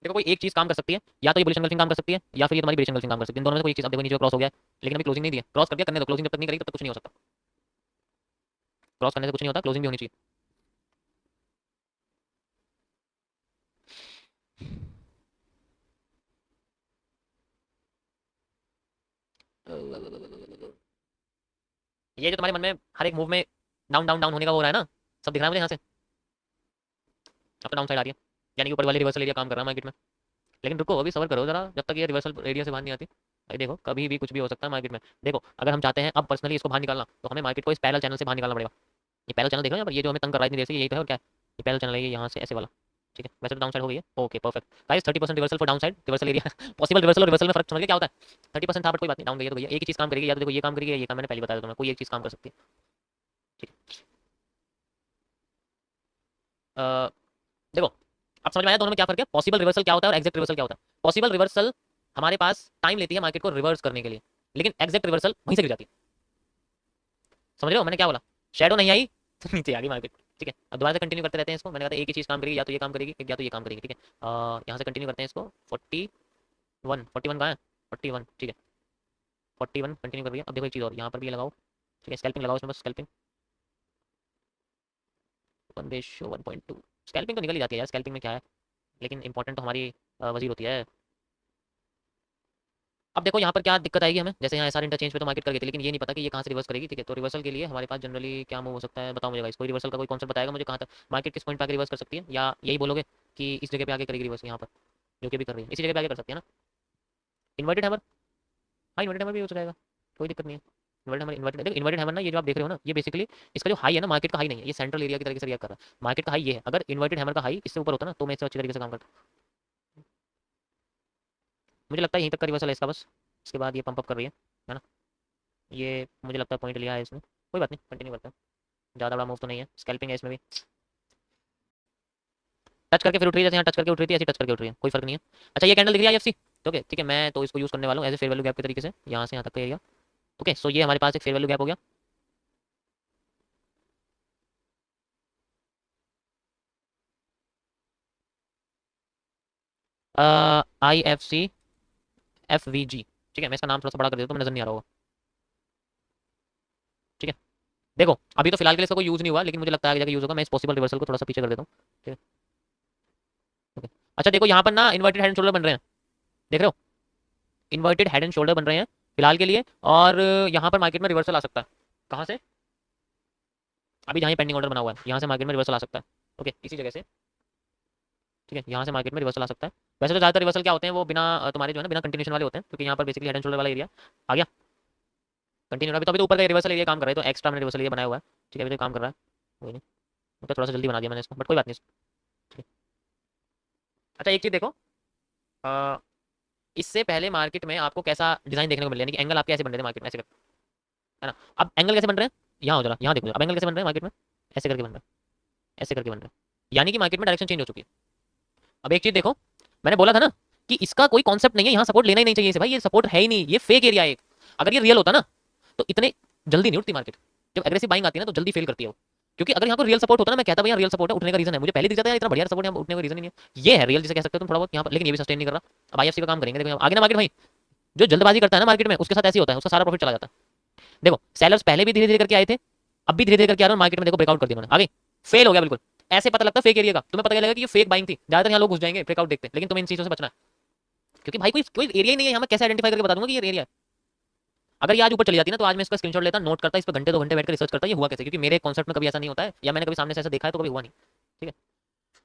देखो कोई एक चीज काम कर सकती है, या तो ये बुलिश एंगल्फिंग काम कर सकती है, या फिर ये तुम्हारी बेरिश एंगल्फिंग काम कर सकती है, इन दोनों में से कोई एक चीज। अब देखो नीचे क्रॉस हो गया है, लेकिन अभी क्लोजिंग नहीं दी है, क्रॉस कर दिया, करने दो, क्लोजिंग जब तक नहीं करेगी तब तक कुछ नहीं हो सकता, क्रॉस करने से कुछ नहीं होता, क्लोजिंग भी होनी चाहिए। ये जो तुम्हारे मन में हर एक मूव में डाउन डाउन डाउन होने का वो हो रहा है ना, सब दिख रहा है मुझे यहाँ से, अब तो डाउन साइड आ रही है, यानी कि ऊपर वाले रिवर्सल एरिया काम कर रहा है मार्केट में। लेकिन रुको, अभी सबर करो जरा, जब तक ये रिवर्सल एरिया से बाहर नहीं आती। भाई देखो कभी भी कुछ भी हो सकता है मार्केट में। देखो अगर हम चाहते हैं अब पर्सनली इसको बाहर निकालना, तो हमें मार्केट को इस पैरेलल चैनल से बाहर निकालना पड़ेगा। ये पैरेलल चैनल देख रहे हो यहाँ पर, ये जो हमें तंग कर रहा है इतनी देर से, यही तो है और क्या है। ये पैरेलल चैनल है, ये यहाँ से ऐसे वाला। ठीक है, वैसे तो डाउन साइड हो गई है। Okay perfect guys, 30% reversal for down side, reversal area. Possible reversal और रिवर्सल में फर्क समझ गए क्या होता है। 30% था बट कोई बात नहीं, डाउन गई है तो गई है। एक ही चीज काम करेगी, या तो देखो ये काम करेगी या ये काम, मैंने पहले बताया था तुम्हें, कोई एक चीज काम कर सकती है। ठीक है देखो अब समझ में आया दोनों में क्या फर्क है। पॉसिबल रिवर्सल क्या होता है और एग्जैक्ट रिवर्सल क्या होता है। पॉसिबल रिवर्सल हमारे पास टाइम लेती है मार्केट को रिवर्स करने के लिए, लेकिन एग्जैक्ट रिवर्सल वहीं से गिर जाती है। समझ रहे हो मैंने क्या बोला। शेडो नहीं आई तो नीचे आ गई मार्केट। ठीक है, अब दोबारा से कंटिन्यू करते रहते हैं इसको। मैंने कहा था एक ही चीज काम करेगी, या तो ये काम करेगी या तो ये काम करेगी। ठीक है, यहाँ से कंटिन्यू करते हैं इसको। 41 कहाँ है, 41। ठीक है 41 कंटिन्यू कर रही है। अब देखो एक चीज़ और, यहाँ पर भी लगाओ। ठीक है, स्कैल्पिंग लगाओ इसमें, बस स्कैल्पिंग 1:1.2। स्कैल्पिंग तो निकल ही जाती है यार, स्कैल्पिंग में क्या है, लेकिन इंपॉर्टेंट तो हमारी वजीर होती है। अब देखो यहाँ पर क्या दिक्कत आएगी हमें, जैसे यहाँ एसआर इंटरचेंज पे तो मार्केट कर गई थी, लेकिन ये नहीं पता कि ये कहाँ से रिवर्स करेगी। ठीक है, तो रिवर्सल के लिए हमारे पास जनरली क्या मूव हो सकता है, बताओ मुझे गाइस। कोई रिवर्सल का कोई कॉन्सेप्ट बताएगा मुझे, कहाँ तक मार्केट किस पॉइंट पे आके रिवर्स कर सकती है, या यही बोलोगे कि इस जगह पे आके करेगी रिवर्स, यहाँ पर जो कि भी कर रही है इसी जगह पे आके कर सकती है ना। इन्वर्टेड हैमर, हाँ इन्वर्टेड हैमर भी हो जाएगा, कोई दिक्कत नहीं है। इन्वर्टेड देखो, इन्वर्टेड हैमर ना, ये जो आप देख रहे हो ना, ये बेसिकली इसका जो हाई है ना, मार्केट का हाई नहीं है, ये सेंट्रल एरिया की तरीके से रिएक्ट कर रहा है। मार्केट का हाई ये है, अगर इन्वर्टेड हैमर का हाई इससे ऊपर होता ना, तो मैं इससे अच्छी तरीके से काम करता। मुझे लगता है यहीं तक का रिवर्सल है इसका बस, इसके बाद ये पंप अप कर रही है ना। ये मुझे लगता है पॉइंट लिया है इसमें, कोई बात नहीं कंटिन्यू करते हैं। ज़्यादा बड़ा मूव तो नहीं है, स्कैल्पिंग है इसमें भी। टच करके फिर उठ रही है, जैसे यहाँ टच करके उठ रही थी ऐसी टच करके उठ रही है, कोई फर्क नहीं है। अच्छा ये कैंडल दिख रही है आईएफसी। ओके ठीक है, मैं तो इसको यूज़ करने वाला हूँ as a fair value gap के तरीके से, यहाँ से यहाँ तक का एरिया। ओके सो ये हमारे पास एक फेयर वैल्यू गैप हो गया। IFC FVG। ठीक है, मैं इसका नाम थोड़ा सा बड़ा कर देता हूँ तो नजर नहीं आ रहा होगा। ठीक है देखो अभी तो फिलहाल के लिए इसका कोई यूज़ नहीं हुआ, लेकिन मुझे लगता है आगे जाके यूज़ होगा। मैं इस पॉसिबल रिवर्सल को थोड़ा सा पीछे कर देता हूँ। ठीक है ओके। अच्छा देखो यहाँ पर ना इन्वर्टेड हेड एंड शोल्डर बन रहे हैं, देख रहे हो, इन्वर्टेड हेड एंड शोल्डर बन रहे हैं फिलहाल के लिए। और यहाँ पर मार्केट में रिवर्सल आ सकता है, कहाँ से, अभी जहाँ पेंडिंग ऑर्डर बना हुआ है यहाँ से मार्केट में रिवर्सल आ सकता है। ओके इसी जगह से। ठीक है, यहाँ से मार्केट में रिवर्सल आ सकता है। वैसे तो ज़्यादातर रिवर्सल क्या होते हैं, वो बिना तुम्हारे जो है ना बिना कंटिन्यूशन वाले होते हैं, क्योंकि यहाँ पर बेसिकली हेड एंड शोल्डर वाला एरिया आ गया। कंटिन्यू अभी तो ऊपर का रिवर्सल एरिया काम कर रहा है, तो एक्स्ट्रा मैंने रिवर्सल एरिया बनाया हुआ है। ठीक है अभी तो काम कर रहा है, कोई नहीं, मतलब थोड़ा सा जल्दी बना दिया मैंने इसको, बट कोई बात नहीं। ठीक है अच्छा एक चीज़ देखो, अ, इससे पहले मार्केट में आपको कैसा डिजाइन देखने को मिले, यानी कि एंगल आपके ऐसे बन रहे थे मार्केट में ऐसे, है ना। अब एंगल कैसे बन रहे हैं, यहाँ हो जरा, यहाँ देखो अब एंगल कैसे बन रहे हैं मार्केट में, ऐसे करके बन रहा है, ऐसे करके बन रहा है, यानी कि मार्केट में डायरेक्शन चेंज हो चुकी है। अब एक चीज देखो, मैंने बोला था ना कि इसका कोई कॉन्सेप्ट नहीं है, यहाँ सपोर्ट लेना ही नहीं चाहिए इसे भाई, ये सपोर्ट है ही नहीं, ये फेक एरिया है एक। अगर ये रियल होता ना तो इतने जल्दी नहीं उठती मार्केट। जब एग्रेसिव बाइंग आती है ना तो जल्दी फेल करती है वो, क्योंकि अगर यहाँ पर रियल सपोर्ट होता ना, मैं कहता भैया रियल सपोर्ट है, उठने का रीजन है, मुझे पहले दिख जाता है इतना बढ़िया सपोर्ट, यहाँ उठने का रीजन ही नहीं है। ये है रियल जिसे कह सकते हो तुम थोड़ा बहुत यहाँ पर, लेकिन ये भी सस्टेन नहीं कर रहा। अब आईएफसी का काम करेंगे, देखो आगे ना मार्केट भाई, जो जल्दबाजी करता है ना मार्केट में उसके साथ ऐसे ही होता है, उसका सारा प्रॉफिट चला जाता है। देखो सेलर्स पहले भी धीरे धीरे करके आए थे, अब भी धीरे धीरे करके आ रहे हैं मार्केट में, देखो ब्रेकआउट कर दिया उन्होंने, आगे फेल हो गया बिल्कुल। ऐसे पता लगता है फेक एरिया का, तुम्हें पता चलेगा कि ये फेक बाइंग थी, ज्यादातर यहाँ लोग घुस जाएंगे ब्रेकआउट देखते हैं, लेकिन तुम्हें इन चीजों से बचना है, क्योंकि भाई कोई कोई एरिया ही नहीं है यहाँ, मैं कैसे आइडेंटिफाई करके बता दूंगा कि ये एरिया है। अगर ये आज ऊपर चली जाती ना, तो आज मैं इसका स्क्रीनशॉट लेता, नोट करता, इस पर घंटे 2 घंटे बैठकर रिसर्च करता ये हुआ कैसे, क्योंकि मेरे कॉन्सेप्ट में कभी ऐसा नहीं होता है, या मैंने कभी सामने से ऐसा देखा है तो कभी हुआ नहीं। ठीक है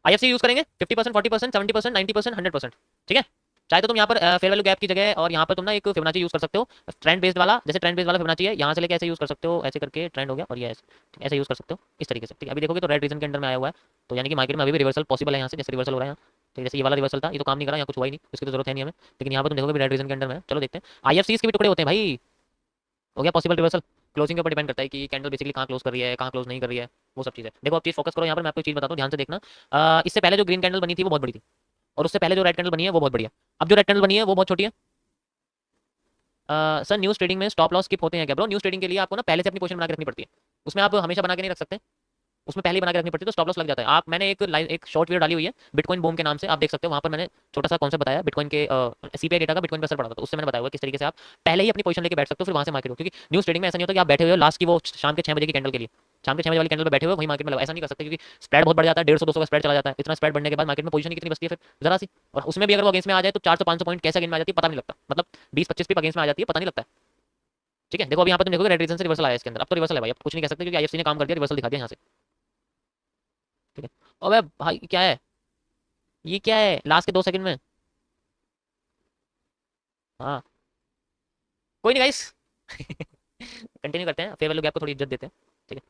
आईएफसी यूज करेंगे 50%, 40%, 70%, 90%, 100%। ठीक है चाहे तो तुम यहाँ पर फेयर वैल्यू गैप की जगह और यहाँ पर तुम ना एक फिबोनाची यूज कर सकते हो, ट्रेंड बेस्ड वाला, जैसे ट्रेंड बेस्ड वाला फिबोनाची है, यहाँ से लेके ऐसे यूज कर सकते हो, ऐसे करके ट्रेंड हो गया और ये ऐसे, ठीक है ऐसे यूज कर सकते हो इस तरीके से। ठीक है अभी देखोगे तो रेड रीजन के अंडर में आया हुआ है, तो यानी कि मार्केट में अभी भी रिवर्सल पॉसिबल है यहाँ से, जैसे रिवर्सल हो रहा है यहाँ। ठीक है जैसे ये वाला रिवर्सल था, ये तो काम नहीं कर रहा, यहाँ कुछ हुआ ही नहीं, उसकी तो जरूरत है नहीं हमें, लेकिन यहाँ पर तुम देखोगे रेड रीजन के अंडर में है। चलो देखते हैं, आईएफसीज के भी टुकड़े होते हैं भाई, हो गया पॉसिबल रिवर्सल। क्लोजिंग के ऊपर डिपेंड करता है कि कैंडल बेसिकली कहाँ क्लोज कर रही है, कहाँ क्लोज नहीं कर रही है, वो सब चीज़ें। देखो आप चीज़ फोकस करो यहाँ पर, मैं आपको चीज़ बताता हूँ ध्यान से देखना। इससे पहले जो ग्रीन कैंडल बनी थी वो बहुत बड़ी थी, और उससे पहले जो रेड कैंडल बनी है वो बहुत बढ़िया। अब जो रेड कैंडल बनी है वो बहुत छोटी है। सर न्यूज़ ट्रेडिंग में स्टॉप लॉस स्किप होते हैं क्या ब्रो? न्यूज़ ट्रेडिंग के लिए आपको ना पहले से अपनी पोजीशन बना के रखनी पड़ती है, उसमें आप हमेशा बना के नहीं रख सकते, उसमें पहले ही बना के रखनी पड़ती है, तो स्टॉप लॉस लग जाता है। आप मैंने एक शॉर्ट वीडियो डाली हुई है बिटकॉइन बूम के नाम से, आप देख सकते हो, वहाँ पर मैंने छोटा सा कॉन्सेप्ट बताया बिटकॉइन के सीपीआई डेटा का बिटकॉइन पर असर पड़ा था, तो उससे मैंने बताया हुआ किस तरीके से आप पहले ही अपनी पोजीशन लेके बैठ सकते हो, फिर वहाँ से मार्केट हो। क्योंकि न्यूज़ ट्रेडिंग में ऐसा नहीं होता कि आप बैठे हुए हो लास्ट की वो शाम के 6 बजे की कैंडल के लिए, शाम के 6 बजे वाली कैंडल पर बैठे हुए वही मार्केट में लगा, ऐसा नहीं कर सकते, क्योंकि स्प्रेड बहुत बढ़ जाता है, 150-200 का स्प्रेड चला जाता है। इतना स्प्रेड बढ़ने के बाद मार्केट में पोजीशन कितनी बचती है फिर, जरा सी, और उसमें भी अगर वो अगेंस्ट में आ जाए तो 400-500 पॉइंट कैसे अगेंस्ट में आ जाती है पता नहीं लगता, मतलब 20-25 पे अगेंस्ट में आ जाती है, पता नहीं लगता है। ठीक है देखो अभी यहाँ पर तुम देखोगे रेड रीजन से रिवर्सल आया इसके अंदर, अब तो रिवर्सल है भाई, अब कुछ नहीं कह सकते क्योंकि आईएफसी ने काम कर दिया, रिवर्सल दिखा दिया यहाँ से। ठीक है अबे भाई क्या है, ये क्या है लास्ट के 2 सेकंड में, हाँ कोई नहीं गाइस। कंटिन्यू करते हैं, फेयर वैल्यू गैप को थोड़ी इज्जत देते हैं। ठीक है,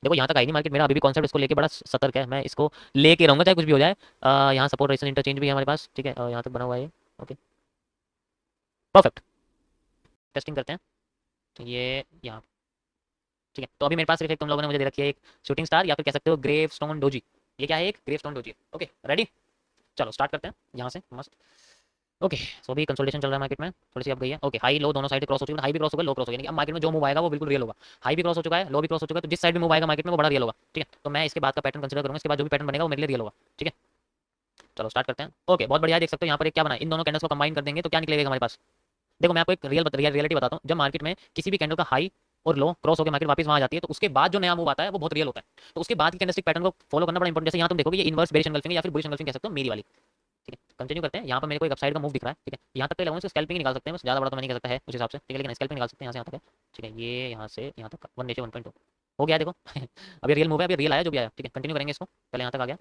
देखो यहाँ तक आई नहीं मार्केट, मेरा अभी भी कॉन्सेप्ट इसको लेके बड़ा सतर्क है, मैं इसको लेके रहूंगा चाहे कुछ भी हो जाए। यहाँ सपोर्ट रेजिस्टेंस इंटरचेंज भी है हमारे पास, ठीक है, यहाँ तक बना हुआ है। ओके परफेक्ट, टेस्टिंग करते हैं। तो ये यहाँ, ठीक है, तो अभी मेरे पास सिर्फ एक तुम लोगों ने मुझे दे रखी है एक शूटिंग स्टार, या फिर कह सकते हो ग्रेव स्टोन डोजी। ये क्या है? एक gravestone doji. Okay ready, चलो स्टार्ट करते हैं यहाँ से मस्त। ओके, सो अभी कंसोलिडेशन चल रहा है मार्केट में, थोड़ी सी अब गई है। ओके, हाई लो दोनों साइड क्रॉस हो चुकी है, हाई भी क्रॉस हो गया, लो क्रॉस हो गया, यानी कि अब मार्केट में जो मूव आएगा वो बिल्कुल रियल होगा। हाई भी क्रॉस हो चुका है, लो भी क्रॉस हो चुका है, तो जिस साइड में मूव आएगा मार्केट में वो बड़ा रियल होगा। ठीक है, तो मैं इसके बाद का पैटर्न कंसिडर करूंगा, इसके बाद जो भी पैटर्न बनेगा वो मेरे लिए रियल होगा। ठीक है, चलो स्टार्ट करते हैं। ओके बहुत बढ़िया, देख सकते हो यहाँ पर एक क्या बना है, इन दोनों कैंडल्स को कंबाइन कर देंगे तो क्या निकलेगा हमारे पास। देखो मैं आपको एक रियलिटी बताता हूँ, जब मार्केट में किसी भी कैंडल का हाई और लो क्रॉस होकर मार्केट वापस वहां आ जाती है, तो उसके बाद जो नया मूव आता है वो बहुत रियल होता है। तो उसके बाद की कैंडलस्टिक पैटर्न को फॉलो करना बड़ा इंपॉर्टेंट। जैसे यहाँ तुम देखोगे ये इनवर्स बेरिश एंगल्फिंग है या फिर बुलिश एंगल्फिंग कह सकते हो मेरी वाली। ठीक है, कंटिन्यू करते हैं। यहाँ पर मेरे को एक अपसाइड का मूव दिख रहा है। ठीक है, यहाँ तक लगभग स्कैल्पिंग निकाल सकते हैं, बस ज़्यादा बड़ा तो मैं नहीं कर सकता है उस हिसाब से। ठीक है, लेकिन स्कैल्पिंग निकाल सकते हैं यहाँ से यहाँ तक है। ठीक है, ये यहाँ से यहाँ तक 1:1.2 हो गया। देखो अभी रियल मूव है, अभी रियल आया जो भी आया। ठीक है, कंटिन्यू करेंगे इसको, पहले यहाँ तक आ गया।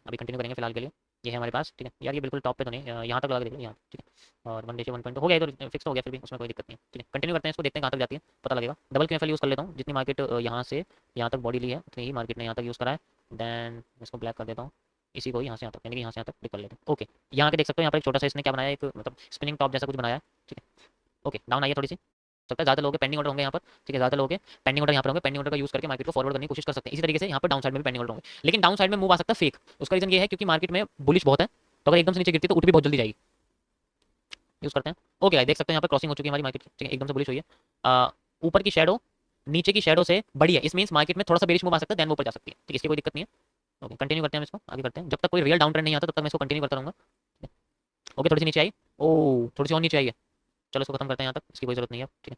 अभी कंटिन्यू करेंगे फिलहाल के लिए, ये है हमारे पास। ठीक है यार, ये बिल्कुल टॉप पे तो नहीं, यहाँ तक लगा के देखिए यहाँ। ठीक है, और 1:1.2 हो गया, तो फिक्स हो गया, फिर भी उसमें कोई दिक्कत नहीं है। ठीक है, कंटिन्यू करते हैं इसको, देखते हैं कहाँ तक जाती है, पता लगेगा। डबल क्यूएफएल यूज़ कर लेता हूँ, जितनी मार्केट यहाँ से यहाँ तक बॉडी ली है उतनी ही मार्केट ने यहाँ तक यूज़ करा है। देन इसको ब्लैक कर देता हूँ, इसी को यहाँ से यहाँ तक, यानी कि यहाँ से यहाँ तक क्लिक कर लेते हैं। ओके, यहाँ के देख सकते हो, यहाँ पर एक छोटा सा इसने क्या बनाया, एक मतलब स्पिनिंग टॉप जैसा कुछ बनाया है। ठीक है, ओके डाउन आइए थोड़ी सी, सकता है ज़्यादा लोग पेंडिंग ऑर्डर होंगे यहाँ पर। ठीक है, ज़्यादा लोग पेंडिंग ऑर्डर यहाँ पर होंगे, पेंडिंग ऑर्डर का यूज़ करके मार्केट को फॉरवर्ड करने की कोशिश कर सकते हैं। इसी तरीके से यहाँ पर डाउन साइड में भी पेंडिंग ऑर्डर होंगे, लेकिन डाउन साइड में मूव आ सकता है फेक। उसका रीजन ये है क्योंकि मार्केट में बुलिश बहुत है, तो अगर एकदम से नीचे गिरती है तो उठ भी बहुत जल्दी जाएगी। यूज़ करते हैं। ओके देख सकते हैं यहाँ पर क्रॉसिंग हो चुकी है हमारी मार्केट की। ठीक है, एकदम से बुलिश हुई है, ऊपर की शेडो नीचे की शेडो से बड़ी है, इस मीन्स मार्केट में थोड़ा सा बेरिश मूव आ सकता है, देन वो ऊपर जा सकती है। ठीक है, इसकी कोई दिक्कत नहीं है। ओके कंटिन्यू करते हैं हम इसको, आगे करते हैं, जब तक कोई रियल डाउन ट्रेंड नहीं आता तब तक मैं इसको कंटिन्यू करता रहूँगा। ओके थोड़ी सी नीचे आई, ओ थोड़ी सी और नीचे आई है, चलो इसको खत्म करते हैं यहाँ तक, इसकी कोई जरूरत नहीं है। ठीक है,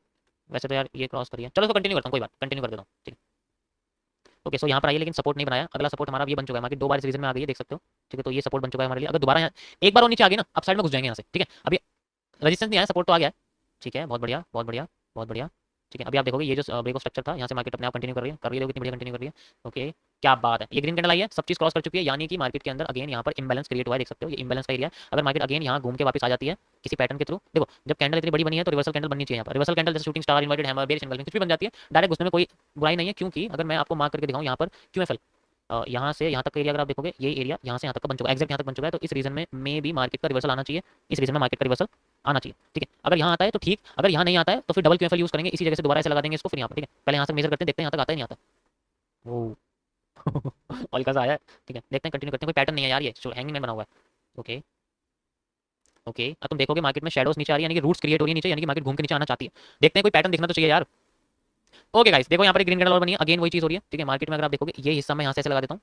वैसे तो यार ये क्रॉस करिए, चलो इसको कंटिन्यू करता हूँ, कोई बात कंटिन्यू कर देता हूँ। ठीक है, ओके सो यहाँ पर आइए, लेकिन सपोर्ट नहीं बनाया, अगला सपोर्ट हमारा ये बन चुका है, मार्केट 2 बार इस रीजन में आ गई है, देख सकते हो। ठीक है, तो ये सपोर्ट बन चुका है हमारे लिए, अगर दोबारा यहाँ एक बार और नीचे आ गई ना, अब साइड में घुस जाएंगे यहाँ से। ठीक है, अभी रेजिस्टेंस नहीं आया, सपोर्ट तो आ गया है। ठीक है, बहुत बढ़िया बहुत बढ़िया बहुत बढ़िया। ठीक है, अभी आप देखोगे ये जो ब्रेक ऑफ स्ट्रक्चर था, यहाँ से मार्केट अपने आप कंटिन्यू कर रही है, देखो कितनी बढ़िया कंटिन्यू कर रही है। ओके क्या बात है, ये ग्रीन कैंडल आई है, सब चीज क्रॉस कर चुकी है, यानी कि मार्केट के अंदर अगेन यहाँ पर इंबैलेंस क्रिएट हुआ है, देख सकते हो ये इंबैलेंस का एरिया है। अगर मार्केट अगेन यहाँ घूम के वापस आ जाती है किसी पैटर्न के थ्रू, देखो जब कैंडल इतनी बड़ी बनी है तो रिवर्सल कैंडल बननी चाहिए यहाँ पर, रिवर्सल कैंडल जैसे shooting star, inverted hammer, bearish angle कुछ भी बन जाती है, डायरेक्ट घुसने में कोई बुराई नहीं है। क्योंकि अगर मैं आपको मार्क करके दिखाऊँ यहाँ पर क्यूएफएल, यहाँ से यहाँ तक का एरिया अगर आप देखोगे, ये एरिया यहाँ से यहाँ तक का बन चुका है, एग्जैक्ट यहाँ तक बन चुका है, तो इस रीजन में भी मार्केट का रिवर्सल आना चाहिए, इस रीजन में मार्केट का रिवर्सल आना चाहिए। ठीक है, अगर यहाँ आता है तो ठीक, अगर यहाँ नहीं आता है तो फिर डबल क्यूएफएल यूज करेंगे, इसी जगह से दोबारा ऐसे लगा देंगे इसको, फिर यहाँ पर। ठीक है, पहले यहाँ से मेजर करते हैं, देखते हैं यहाँ तक आता है नहीं आता। वो हल्का सा आया है। ठीक है, देखते हैं कंटिन्यू करते हैं, कोई पैटर्न नहीं है यार, ये हैंगिंग मैन बना हुआ है। ओके ओके, अब तुम देखोगे मार्केट में शेडोज नीचे आ रही है, यानी कि रूट्स क्रिएट हो रही है नीचे, यानी कि मार्केट घूम के नीचे आना चाहती है। देखते हैं, कोई पैटर्न दिखना तो चाहिए यार। ओके गाइस देखो यहाँ पर ग्रीन कैंडल और बनी है, अगेन वही चीज हो रही है। ठीक है, मार्केट में अगर आप देखोगे ये हिस्सा मैं यहाँ से ऐसे लगा देता हूँ,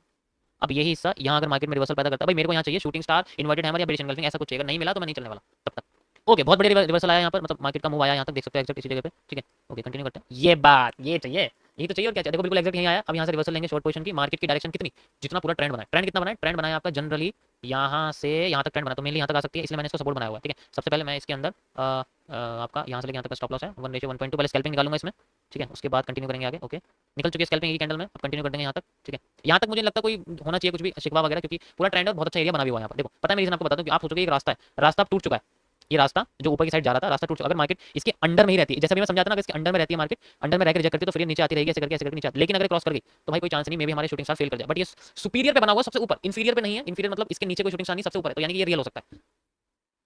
अब यही हिस्सा यहाँ अगर मार्केट में रिवर्सल पैदा करता है, भाई मेरे को यहाँ चाहिए शूटिंग स्टार, इन्वर्टेड हैमर या बेरिश एंगल्फिंग, ऐसा कुछ चाहिए, अगर नहीं मिला तो मैं नहीं चलने वाला तब तक। ओके बहुत बढ़िया रिवर्सल आया यहाँ पर, मतलब मार्केट का मूव आया यहाँ तक, देख सकते हो एक्जैक्ट इसी जगह पे। ठीक है, ओके कंटिन्यू करते हैं, ये बात ये चाहिए, यही तो चाहिए और क्या चाहिए। देखो बिल्कुल एक्जैक्ट यहीं आया, अब यहाँ से रिवर्सल लेंगे शॉर्ट पोजीशन की, मार्केट की डायरेक्शन कितनी, जितना पूरा ट्रेंड बनाया, ट्रेंड कितना बनाया, ट्रेंड बनाया आपका जनरली यहाँ से यहाँ तक ट्रेंड बना, तो मेनली यहाँ तक आ सकती है, इसलिए मैंने इसको सपोर्ट बनाया हुआ है। ठीक है, सबसे पहले मैं इसके अंदर आपका यहाँ से लेके यहाँ तक का स्टॉप लॉस है 1:1.2, पहले स्कैल्पिंग निकालूंगा इसमें। ठीक है, उसके बाद कंटिन्यू करेंगे आगे। ओके निकल चुकी है स्कैल्पिंग ये कैंडल में, अब कंटिन्यू कर देंगे यहाँ तक। ठीक है, यहाँ तक मुझे लगता है कोई होना चाहिए कुछ भी शिकवा वगैरह, क्योंकि पूरा ट्रेंड और बहुत अच्छा एरिया बना भी हुआ है यहाँ पर। देखो पता है मैं रीजन आपको बता दूं कि आप सोचोगे एक रास्ता है, रास्ता अब टूट चुका है, ये रास्ता जो ऊपर की साइड जा रहा था रास्ता टूट चुका। अगर मार्केट इसके अंडर में ही रहती है, जैसे भी मैं समझाता ना, अगर इसके अंडर में रहती है मार्केट, अंडर में रहकर रिजेक्ट करती है तो फिर ये नीचे आती रहेगी, ऐसे करके नीचे आती, लेकिन अगर क्रॉस कर गई तो भाई कोई चांस नहीं, मे भी हमारे शूटिंग स्टार फेल कर जाए। बट ये सुपीरियर पे बना हुआ सबसे ऊपर, इंफीरियर पे नहीं है, इंफीरियर मतलब इसके नीचे कोई शूटिंग स्टार नहीं, सबसे ऊपर है, तो यानी कि ये रियल हो सकता है।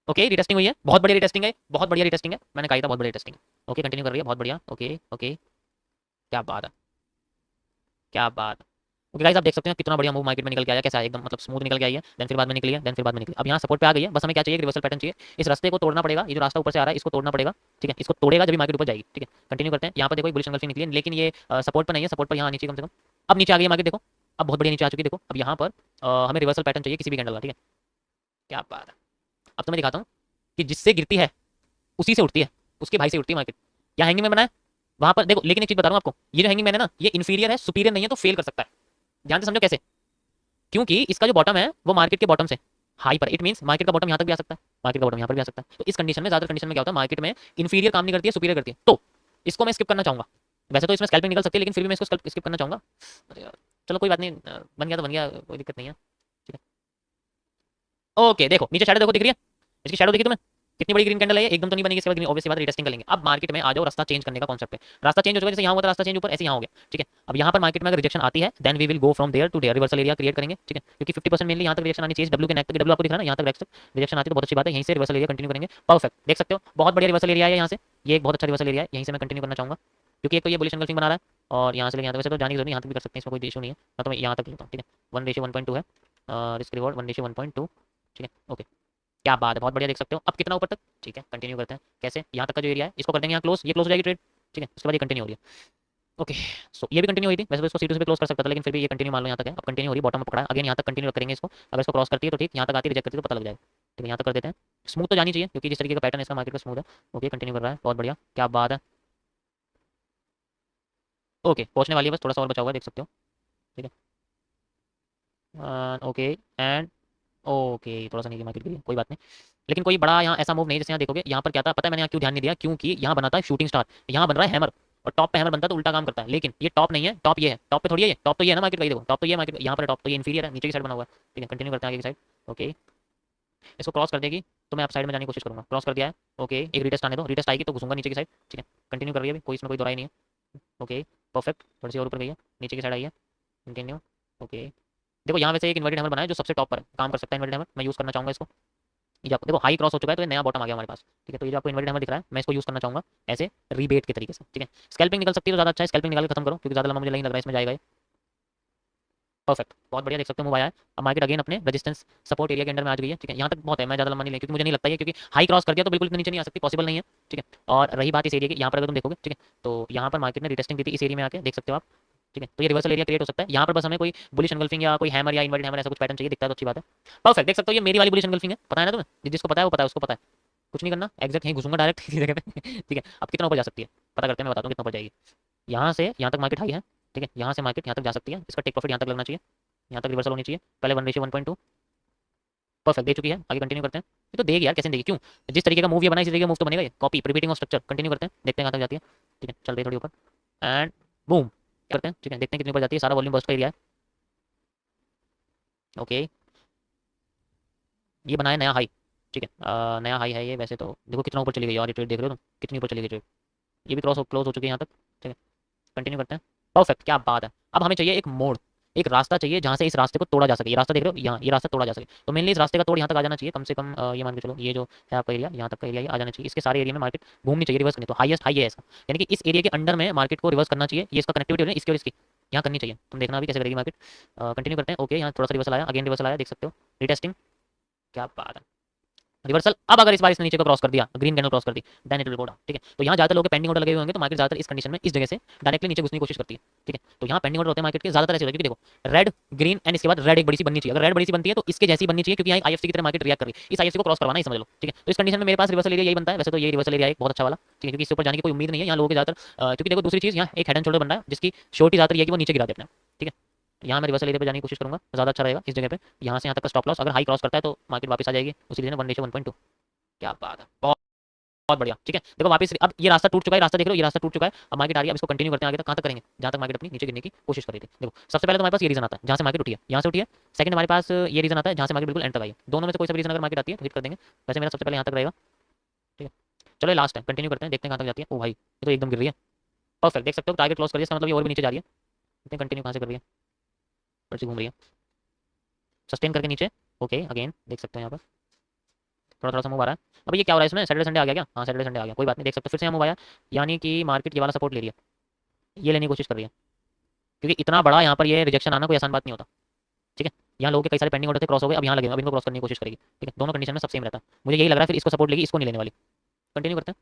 ओके रिटेस्टिंग हुई है, बहुत बढ़िया रिटेस्टिंग है, बहुत बढ़िया रिटेस्टिंग है, मैंने कहा था बहुत बढ़िया रिटेस्टिंग है। ओके कंटिन्यू कर रही है, बहुत बढ़िया। ओके ओके क्या बात है, क्या बात है। ओके गाइस आप देख सकते हैं कितना बढ़िया मूव मार्केट में निकल के आया, कैसा है एकदम मतलब स्मूथ निकल के आई है, देन फिर बाद में निकली है, देन फिर बाद में निकली, अब यहाँ सपोर्ट पे आ गई है। बस हमें क्या चाहिए, रिवर्सल पैटर्न चाहिए, इस रास्ते को तोड़ना पड़ेगा, ये जो रास्ता ऊपर से आ रहा है इसको तोड़ना पड़ेगा। ठीक है, इसको तोड़ेगा जब मार्केट ऊपर जाएगी। ठीक है कंटिन्यू करते हैं, यहाँ पर देखो बुलिश एंगल्फिंग निकली है, लेकिन ये सपोर्ट पर नहीं है, सपोर्ट पर यहाँ नीचे कम से कम, अब नीचे आ गई है मार्केट, देखो अब बहुत बढ़िया नीचे आ चुकी है। देखो अब यहाँ पर हमें रिवर्सल पैटर्न चाहिए किसी भी कैंडल का। ठीक है क्या बात है, अब तो मैं दिखाता हूँ कि जिससे गिरती है उसी से उठती है, उसके भाई से उठती है मार्केट। यहाँ हैंगिंग में बना है वहाँ पर देखो, लेकिन एक चीज बता रहा हूँ आपको, ये जो हैंगिंग मैन है ना ये इन्फीरियर है, सुपीरियर नहीं है, तो फेल कर सकता है। ध्यान से समझो कैसे, क्योंकि इसका जो बॉटम है वो मार्केट के बॉटम से हाई पर, इट मींस मार्केट का बॉटम यहाँ तक भी आ सकता है, मार्केट का बॉटम यहाँ पर भी आ सकता है। तो इस कंडीशन में ज्यादा कंडीशन में क्या होता है, मार्केट में इन्फीरियर काम नहीं करती है, सुपीरियर करती है, तो इसको मैं स्किप करना चाहूंगा। वैसे तो इसमें स्कैल्पिंग निकल सकती है, लेकिन फिर भी मैं इसको स्किप करना चाहूंगा। अरे यार, चलो कोई बात नहीं, बन गया तो बन गया, कोई दिक्कत नहीं है। ठीक है ओके देखो नीचे शैडो देखो, दिख रही है इसकी शैडो, देखी तुम्हें, कितनी बड़ी ग्रीन कैंडल है, एकदम तो नहीं बनेगी इसके बाद ग्रीन, ऑब्वियसली बात, रीटेस्टिंग कर लेंगे। अब मार्केट में आ जाओ, रास्ता चेंज करने का कॉन्सेप्ट है। रास्ता चेंज हो चुका है, जैसे यहाँ हुआ था रास्ता चेंज ऊपर, ऐसे यहाँ हो गया, ठीक है। अब यहाँ पर मार्केट में अगर रिजेक्शन आती है, then we will go from there to there, reversal area create करेंगे, ठीक है, क्योंकि 50% मेनली यहाँ तक रिजेक्शन आनी चाहिए, डब्ल्यू के नेक तक, डब्ल्यू आपको दिख रहा है ना, यहाँ तक रिजेक्शन आती है तो बहुत अच्छी बात है, यहीं से रिवर्सल एरिया कंटिन्यू करेंगे। परफेक्ट, देख सकते हो बहुत बढ़िया रिवर्सल एरिया है यहाँ से, ये एक बहुत अच्छा रिवर्सल एरिया है, यहीं से मैं कंटिन्यू करना चाहूँगा, क्योंकि एक तो ये बुलिश एंगल्फिंग बना रहा है, और यहाँ से लेके यहाँ तक, वैसे तो जाने की जरूरत नहीं, यहाँ तक भी कर सकते हैं, इसमें कोई इशू नहीं है, तो मैं यहाँ तक लेता हूँ, ठीक है। 1:1.2 है, रिस्क रिवॉर्ड 1:1.2, ठीक है, ओके, क्या बात है, बहुत बढ़िया, देख सकते हो। अब कितना ऊपर तक, ठीक है, कंटिन्यू करते हैं, कैसे, यहाँ तक का जो एरिया है इसको कर देंगे यहाँ क्लोज, ये क्लोज हो जाएगी ट्रेड, ठीक है, उसके बाद ये कंटिन्यू हो रही है, ओके। सो ये भी कंटिन्यू हुई थी, वैसे तो इसको सीधे से क्लोज कर सकता था, लेकिन फिर भी ये कंटिन्यू मान लो यहाँ तक है, अब कंटिन्यू हो रही है, बॉटम में पकड़ा है, अगेन यहाँ तक कंटिन्यू करेंगे इसको, अगर इसको क्रॉस करती है तो ठीक, यहाँ तक आती है, रिजेक्ट करती है तो पता लग जाएगा, ठीक है, यहाँ तक कर देते हैं। स्मूथ तो जानी चाहिए, क्योंकि जिस तरीके का पैटर्न है इसका मार्केट का स्मूथ है, ओके, कंटिन्यू कर रहा है, बहुत बढ़िया, क्या बात है, ओके, पहुंचने वाली है, बस थोड़ा सा और बचा हुआ है, देख सकते हो, ठीक है, ओके एंड ओके, थोड़ा सा नीचे मार्केट के लिए कोई बात नहीं, लेकिन कोई बड़ा यहाँ ऐसा मूव नहीं, जैसे यहाँ देखोगे, यहाँ पर क्या था पता है, मैंने यहाँ क्यों ध्यान नहीं दिया, क्योंकि यहाँ बना था शूटिंग स्टार, यहाँ बन रहा है हैमर, और टॉप पे हैमर बनता है तो उल्टा काम करता है, लेकिन ये टॉप नहीं है, टॉप ये है, टॉप पे थोड़ी है, ये टॉप तो ये है ना मार्केट का, देखो टॉप तो ये मार्केट, यहाँ पर टॉप तो ये इंफीरियर है, नीचे की साइड बना हुआ है, ठीक है, कंटिन्यू करते हैं आगे की साइड, ओके, इसको क्रॉस कर देगी तो मैं आप साइड में जाने की कोशिश करूँगा, क्रॉस कर दिया है, ओके, एक रिटेस्ट आने दो, रिटेस्ट आएगी तो घुसूंगा नीचे की साइड, ठीक है, कंटिन्यू कर रही है अभी, कोई इसमें कोई दोराई नहीं है, ओके, परफेक्ट, थोड़ी सी और ऊपर गई है, नीचे की साइड आई है, कंटिन्यू, ओके, देखो यहाँ वैसे एक इन्वर्टेड हैमर बना है जो सबसे टॉप पर काम कर सकता है, इन्वर्टेड हैमर मैं यूज़ करना चाहूँगा इसको, ये आपको देखो हाई क्रॉस हो चुका है तो ये नया बॉटम आ गया हमारे पास, ठीक है, तो ये जो आपको इन्वर्टेड हैमर दिख रहा है मैं इसको यूज़ करना चाहूँगा ऐसे रीबेट के तरीके से, ठीक है, स्कैल्पिंग निकल सकती है तो ज़्यादा अच्छा है, स्कैल्पिंग निकाल के खत्म करो, क्योंकि ज़्यादा लंबा मुझे नहीं लग रहा है इसमें जाएगा ये, परफेक्ट, बहुत बढ़िया, देख सकते हो मूव आया है। अब मार्केट अगेन अपने रेजिस्टेंस सपोर्ट एरिया के अंडर में आ गई है, ठीक है, यहाँ तक बहुत है, मैं ज़्यादा लंबा नहीं ले, क्योंकि मुझे नहीं लगता है, क्योंकि हाई क्रॉस कर दिया तो बिल्कुल इतने नीचे नहीं आ सकती, पॉसिबल नहीं है, ठीक है। और रही बात इस एरिया की, यहाँ पर अगर तुम देखोगे, ठीक है, तो यहाँ पर मार्केट ने रिटेस्टिंग दी थी इस एरिया में आके, देख सकते हो आप, ठीक है, तो ये रिवर्सल एरिया क्रिएट हो सकता है, यहाँ पर बस हमें कोई बुलिश एंगल्फिंग या कोई हैमर या इन्वर्टेड हैमर ऐसा कुछ पैटर्न चाहिए, दिखता है तो अच्छी बात है। परफेक्ट, देख सकते हो ये मेरी वाली बुलिश एंगल्फिंग है, पता है ना तुम्हें, जिसको पता है वो पता है, उसको पता है, कुछ नहीं करना, एग्जैक्ट यहीं घुसूंगा डायरेक्ट इसी जगह पे ठीक है। अब कितना ऊपर जा सकती है पता करते हैं, मैं बताता हूँ कितना ऊपर जाएगी, यहाँ से यहाँ तक मार्केट हाई है, ठीक है, यहाँ से मार्केट यहाँ तक जा सकती है, इसका टेक प्रॉफिट यहाँ तक लगना चाहिए, यहाँ तक रिवर्सल होनी चाहिए, पहले 1:1.2, परफेक्ट दे चुकी है, आगे कंटिन्यू करते हैं, ये तो देगी यार, कैसे देगी, क्यों, जिस तरीके का मूव ये बना इसी तरीके का मूव तो बनेगा ये, copy repeating of structure, continue करते हैं, देखते हैं कहाँ तक जाती है, ठीक है, चल रही है थोड़ी ऊपर एंड बूम करते हैं, ठीक है, देखते हैं कितनी ऊपर जाती है, सारा वॉल्यूम बस्ट का एरिया है, ओके, ये बनाया नया हाई, ठीक है, नया हाई है ये, वैसे तो देखो कितना ऊपर चली गई, और ये ट्रेड देख रहे हो तुम कितनी ऊपर चली गई ट्रेड, ये भी क्लोज हो चुकी है यहाँ तक, ठीक है, कंटिन्यू करते हैं, परफेक्ट, क्या बात है। अब हमें चाहिए एक मोड़, एक रास्ता चाहिए जहाँ से इस रास्ते को तोड़ा जा सके, ये रास्ता देख रहे हो यहाँ, ये रास्ता तोड़ा जा सके, तो मेनली इस रास्ते का तोड़ यहाँ तक आ जाना चाहिए, कम से कम ये मान के चलो, ये जो है आपका एरिया, यहाँ तक का एरिया आ जाना चाहिए, इसके सारे एरिया में मार्केट घूमनी चाहिए, रिवर्स करनी, तो हाईएस्ट हाई है इसका, यानी कि इस एरिया के अंडर में मार्केट को रिवर्स करना चाहिए, ये इसका कनेक्टिविटी है इसकी और इसकी, यहाँ करनी चाहिए, तुम देखना अभी कैसे करेगी मार्केट, कंटिन्यू करते हैं, ओके, यहाँ थोड़ा सा रिवर्सल आया, अगेन रिवर्सल आया, देख सकते हो, रिटेस्टिंग, क्या बात है, रिवर्सल। अब अगर इस बार इसने नीचे को क्रॉस कर दिया, ग्रीन कैंडल क्रॉस कर दी, then it will go down, ठीक है, तो यहाँ ज्यादातर लोग पेंडिंग ऑर्डर लगे हुए होंगे, तो मार्केट ज्यादातर इस कंडीशन में इस जगह से डायरेक्टली नीचे घुसने की कोशिश करती है, ठीक है, तो यहाँ पेंडिंग ऑर्डर होते हैं मार्केट के ज्यादातर ऐसे होते हैं, क्योंकि देखो रेड ग्रीन एंड इसके बाद रेड एक बड़ी सी बननी चाहिए, अगर रेड बड़ी सी बनती है तो इसके जैसी बननी चाहिए, क्योंकि यहाँ आईएफसी की तरह मार्केट रिएक्ट कर रही है, इस आईएफसी को क्रॉस करवाना है, समझ लो, ठीक है, तो इस कंडीशन में मेरे पास रिवर्सल एरिया यही बनता है, वैसे तो ये रिवर्सल एरिया एक बहुत अच्छा वाला, ठीक है, क्योंकि इसके ऊपर जाने की कोई उम्मीद नहीं है यहाँ लोगों के ज्यादातर, क्योंकि देखो दूसरी चीज यहाँ एक हेड एंड शोल्डर बन रहा है, जिसकी शोर्टी ज्यादातर ये है कि वो नीचे गिरा दे अपने, ठीक है, यहाँ मैं रिवर्सल एरिया पे जाने की कोशिश करूंगा, ज़्यादा अच्छा रहेगा इस जगह पे, यहाँ से यहाँ तक का स्टॉप लॉस, अगर हाई क्रॉस करता है तो मार्केट वापस आ जाएगी उसी दिन 1:1.2, क्या बात है, बहुत बढ़िया, ठीक है, देखो वापस अब ये रास्ता टूट चुका है, रास्ता देख रहे हो ये रास्ता टूट चुका है, अब मार्केट आ रही है, अब इसको कंटिन्यू करते हैं आगे तक, कहाँ तक करेंगे, जहाँ तक मार्केट अपनी नीचे गिरने की कोशिश कर रही थी, देखो सबसे पहले तो हमारे पास ये रीजन आता है जहाँ से मार्केट उठी है, यहाँ से उठी है, सेकंड हमारे पास ये रीजन आता है जहाँ से मार्केट बिल्कुल एंड तक आई है, दोनों में से कोई सा रीजन अगर मार्केट आती है तो हिट कर देंगे, वैसे मेरा सबसे पहले यहाँ तक रहेगा, ठीक है, चलो लास्ट है, कंटिन्यू करते हैं, देखते हैं कहाँ तक जाती है, ओ भाई ये तो एकदम गिर रही है, परफेक्ट, देख सकते हो टारगेट क्लोज कर दिया, इसका मतलब ये और भी नीचे जा रही है, देखते हैं कंटिन्यू कहाँ से कर रही है, फिर से घूम रही है, सस्टेन करके नीचे, ओके, अगेन देख सकते हैं यहाँ पर थोड़ा थोड़ा सा मूव आ रहा है, अब ये क्या हो रहा है इसमें, सैटरडे संडे आ गया क्या, हाँ सैटरडे संडे आ गया, कोई बात नहीं, देख सकते हो फिर से यहाँ मूव आया, यानी कि मार्केट ये वाला सपोर्ट ले रही है, ये लेने की कोशिश कर रही है, क्योंकि इतना बड़ा यहाँ पर ये रिजेक्शन आना कोई आसान बात नहीं होता, ठीक है, यहाँ लोगों के कई सारे पेंडिंग ऑर्डर थे, क्रॉस हो गए, अब यहाँ लगे, अब इनको क्रॉस करने की कोशिश करेगी, ठीक है, दोनों कंडीशन में सब सेम रहता है, मुझे यही लग रहा है फिर इसको सपोर्ट लेगी, इसको नहीं लेने वाली, कंटिन्यू करते हैं,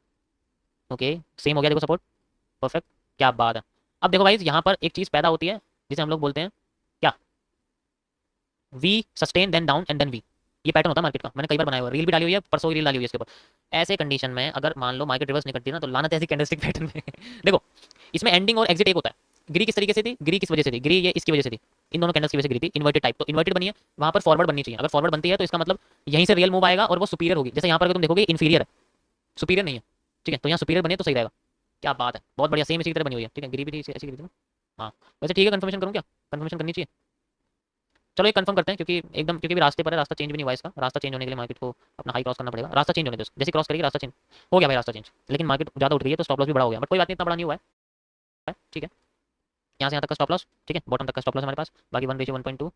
ओके, सेम हो गया देखो सपोर्ट, परफेक्ट, क्या बात है। अब देखो भाई यहाँ पर एक चीज़ पैदा होती है जिसे हम लोग बोलते हैं क्या, we sustain then down and then we, ये पैटर्न होता है मार्केट का, मैंने कई बार बनाया हुआ है, रील भी डाली हुई है, परसों रील डाली हुई है इसके ऊपर, ऐसे कंडीशन में अगर मान लो मार्केट रिवर्स नहीं करती ना तो लानत ऐसी कैंडलस्टिक पैटर्न में देखो इसमें एंडिंग और एग्जिट एक होता है, गिरी किस तरीके से थी, गिरी किस वजह से थी, गिरी ये इसकी वजह से थी, इन दोनों कैंडल्स की वजह से गिरी थी, इन्वर्टेड टाइप, तो इन्वर्टेड बनी है, वहां पर फॉरवर्ड बननी चाहिए, अगर फॉरवर्ड बनती है तो इसका मतलब यहीं से रियल मूव आएगा और वो सुपीरियर होगी, जैसे यहाँ पर अगर तुम देखोगे इन्फीरियर है, सुपीरियर नहीं है, ठीक है, तो यहाँ सुपीरियर बने तो सही रहेगा, क्या बात है, बहुत बढ़िया, सेम इसी की तरह बनी हुई है, ठीक है, गिरी भी थी ऐसी गिरी थी ना, हाँ वैसे ठीक है, कंफर्मेशन करूँ क्या, कंफर्मेशन करनी चाहिए, चलो ये कंफर्म करते हैं, क्योंकि एकदम, क्योंकि भी रास्ते पर है, रास्ता चेंज भी नहीं हुआ इसका। रास्ता चेंज होने के लिए मार्केट को अपना हाई क्रॉस करना पड़ेगा। रास्ता चेंज होने दो, जैसे क्रॉस करेगी रास्ता चेंज हो गया भाई, रास्ता चेंज, लेकिन मार्केट ज़्यादा उठ गई है तो स्टॉप लॉस भी बड़ा हो गया, बट कोई बात नहीं, इतना बड़ा नहीं हुआ है, ठीक है। यहाँ से यहाँ तक का स्टॉप लॉस, ठीक है, बॉटम तक का स्टॉप लॉस हमारे पास, बाकी 1:1.2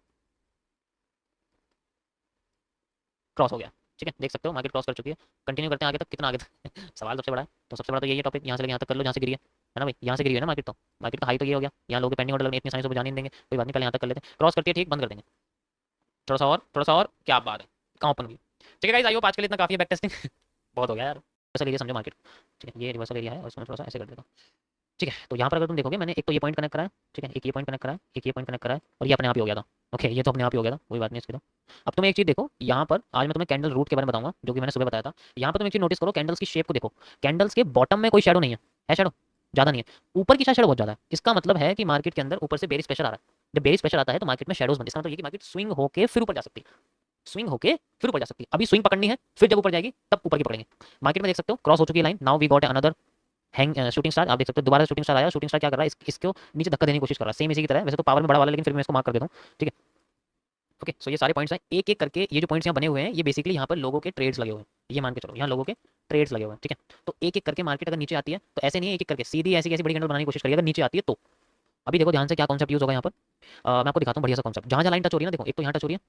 क्रॉस हो गया, ठीक है, देख सकते हो मार्केट क्रॉस कर चुकी है। कंटिन्यू करते हैं आगे तक, कितना आगे तक सवाल सबसे बड़ा है, तो सबसे बड़ा तो यही है टॉपिक, यहाँ से लेके यहाँ तक कर लो जहाँ से गिरी है ना भाई, यहाँ से गिरी है ना मार्केट, तो मार्केट का हाई तो ये हो गया, यहाँ लोग पेंडिंग ऑर्डर लगने इतनी सारी सुबह जाने नहीं देंगे, कोई बात नहीं, पहले यहाँ तक कर लेते हैं, क्रॉस करती है ठीक, बंद कर देंगे, थोड़ा सा और, क्या बात है, कहाँ ओपन हुई, ठीक है गाइस, आई होप आज के लिए इतना काफी है बैक टेस्टिंग बहुत हो गया यार, रिवर्सल एरिया समझो मार्केट, ठीक है, ये रिवर्सल एरिया है और इसमें थोड़ा सा ऐसे कर देता हूँ, ठीक है। तो यहाँ पर अगर तुम देखोगे मैंने एक तो ये पॉइंट कनेक्ट करा है, ठीक है, एक ये पॉइंट कनेक्ट करा है, एक ये पॉइंट कनेक्ट करा है, और ये अपने आप ही हो गया था, ओके, ये तो अपने आप ही हो गया था, कोई बात नहीं इसकी तो। अब तुम एक चीज़ देखो यहाँ पर, आज मैं तुम्हें कैंडल रूट के बारे में बताऊंगा, जो कि मैंने सुबह बताया था। यहाँ पर तुम एक चीज़ नोटिस करो, कैंडल्स की शेप को देखो, कैंडल्स के बॉटम में कोई शेडो नहीं है शेडो ज़्यादा नहीं है, ऊपर की शेडो बहुत ज़्यादा है, इसका मतलब है कि मार्केट के अंदर ऊपर से बेरिश प्रेशर आ रहा है, जब बेरिश प्रेशर आता है तो मार्केट में शेडोज बनती है, इसका मतलब ये कि मार्केट स्विंग होकर फिर ऊपर जा सकती है, स्विंग होके फिर ऊपर जा सकती है। अभी स्विंग पकड़नी है, फिर जब ऊपर जाएगी तब ऊपर की पकड़ेंगे। मार्केट में देख सकते हो क्रॉस हो चुकी है line, now we got another hang shooting star, आप देख सकते हो दोबारा शूटिंग स्टार आया, शूटिंग स्टार क्या कर रहा है, इसको नीचे धक्का देने की कोशिश कर रहा है, सेम इसी की तरह, वैसे तो पावर में बड़ा वाला, लेकिन फिर मैं इसको मार्क कर देता हूँ, ठीक है। ओके, सो ये सारे पॉइंट्स हैं, एक एक करके ये जो पॉइंट्स यहाँ बने हुए हैं, ये बेसिकली यहाँ पर लोगों के ट्रेड्स लगे हुए हैं, ये मान के चलो यहाँ लोगों के ट्रेड्स लगे हुए हैं, ठीक है। तो एक एक करके मार्केट अगर नीचे आती है तो ऐसे नहीं है एक एक करके सीधी ऐसी कैसी बड़ी कैंडल बनाने की कोशिश करिए, अगर नीचे आती है तो। अभी देखो ध्यान से क्या कॉन्सेप्ट यूज होगा यहाँ पर, मैं आपको दिखाता हूँ बढ़िया सा कॉन्सेप्ट, जहाँ जहाँ लाइन टच हो रही है ना, देखो एक तो यहाँ टच हो रही है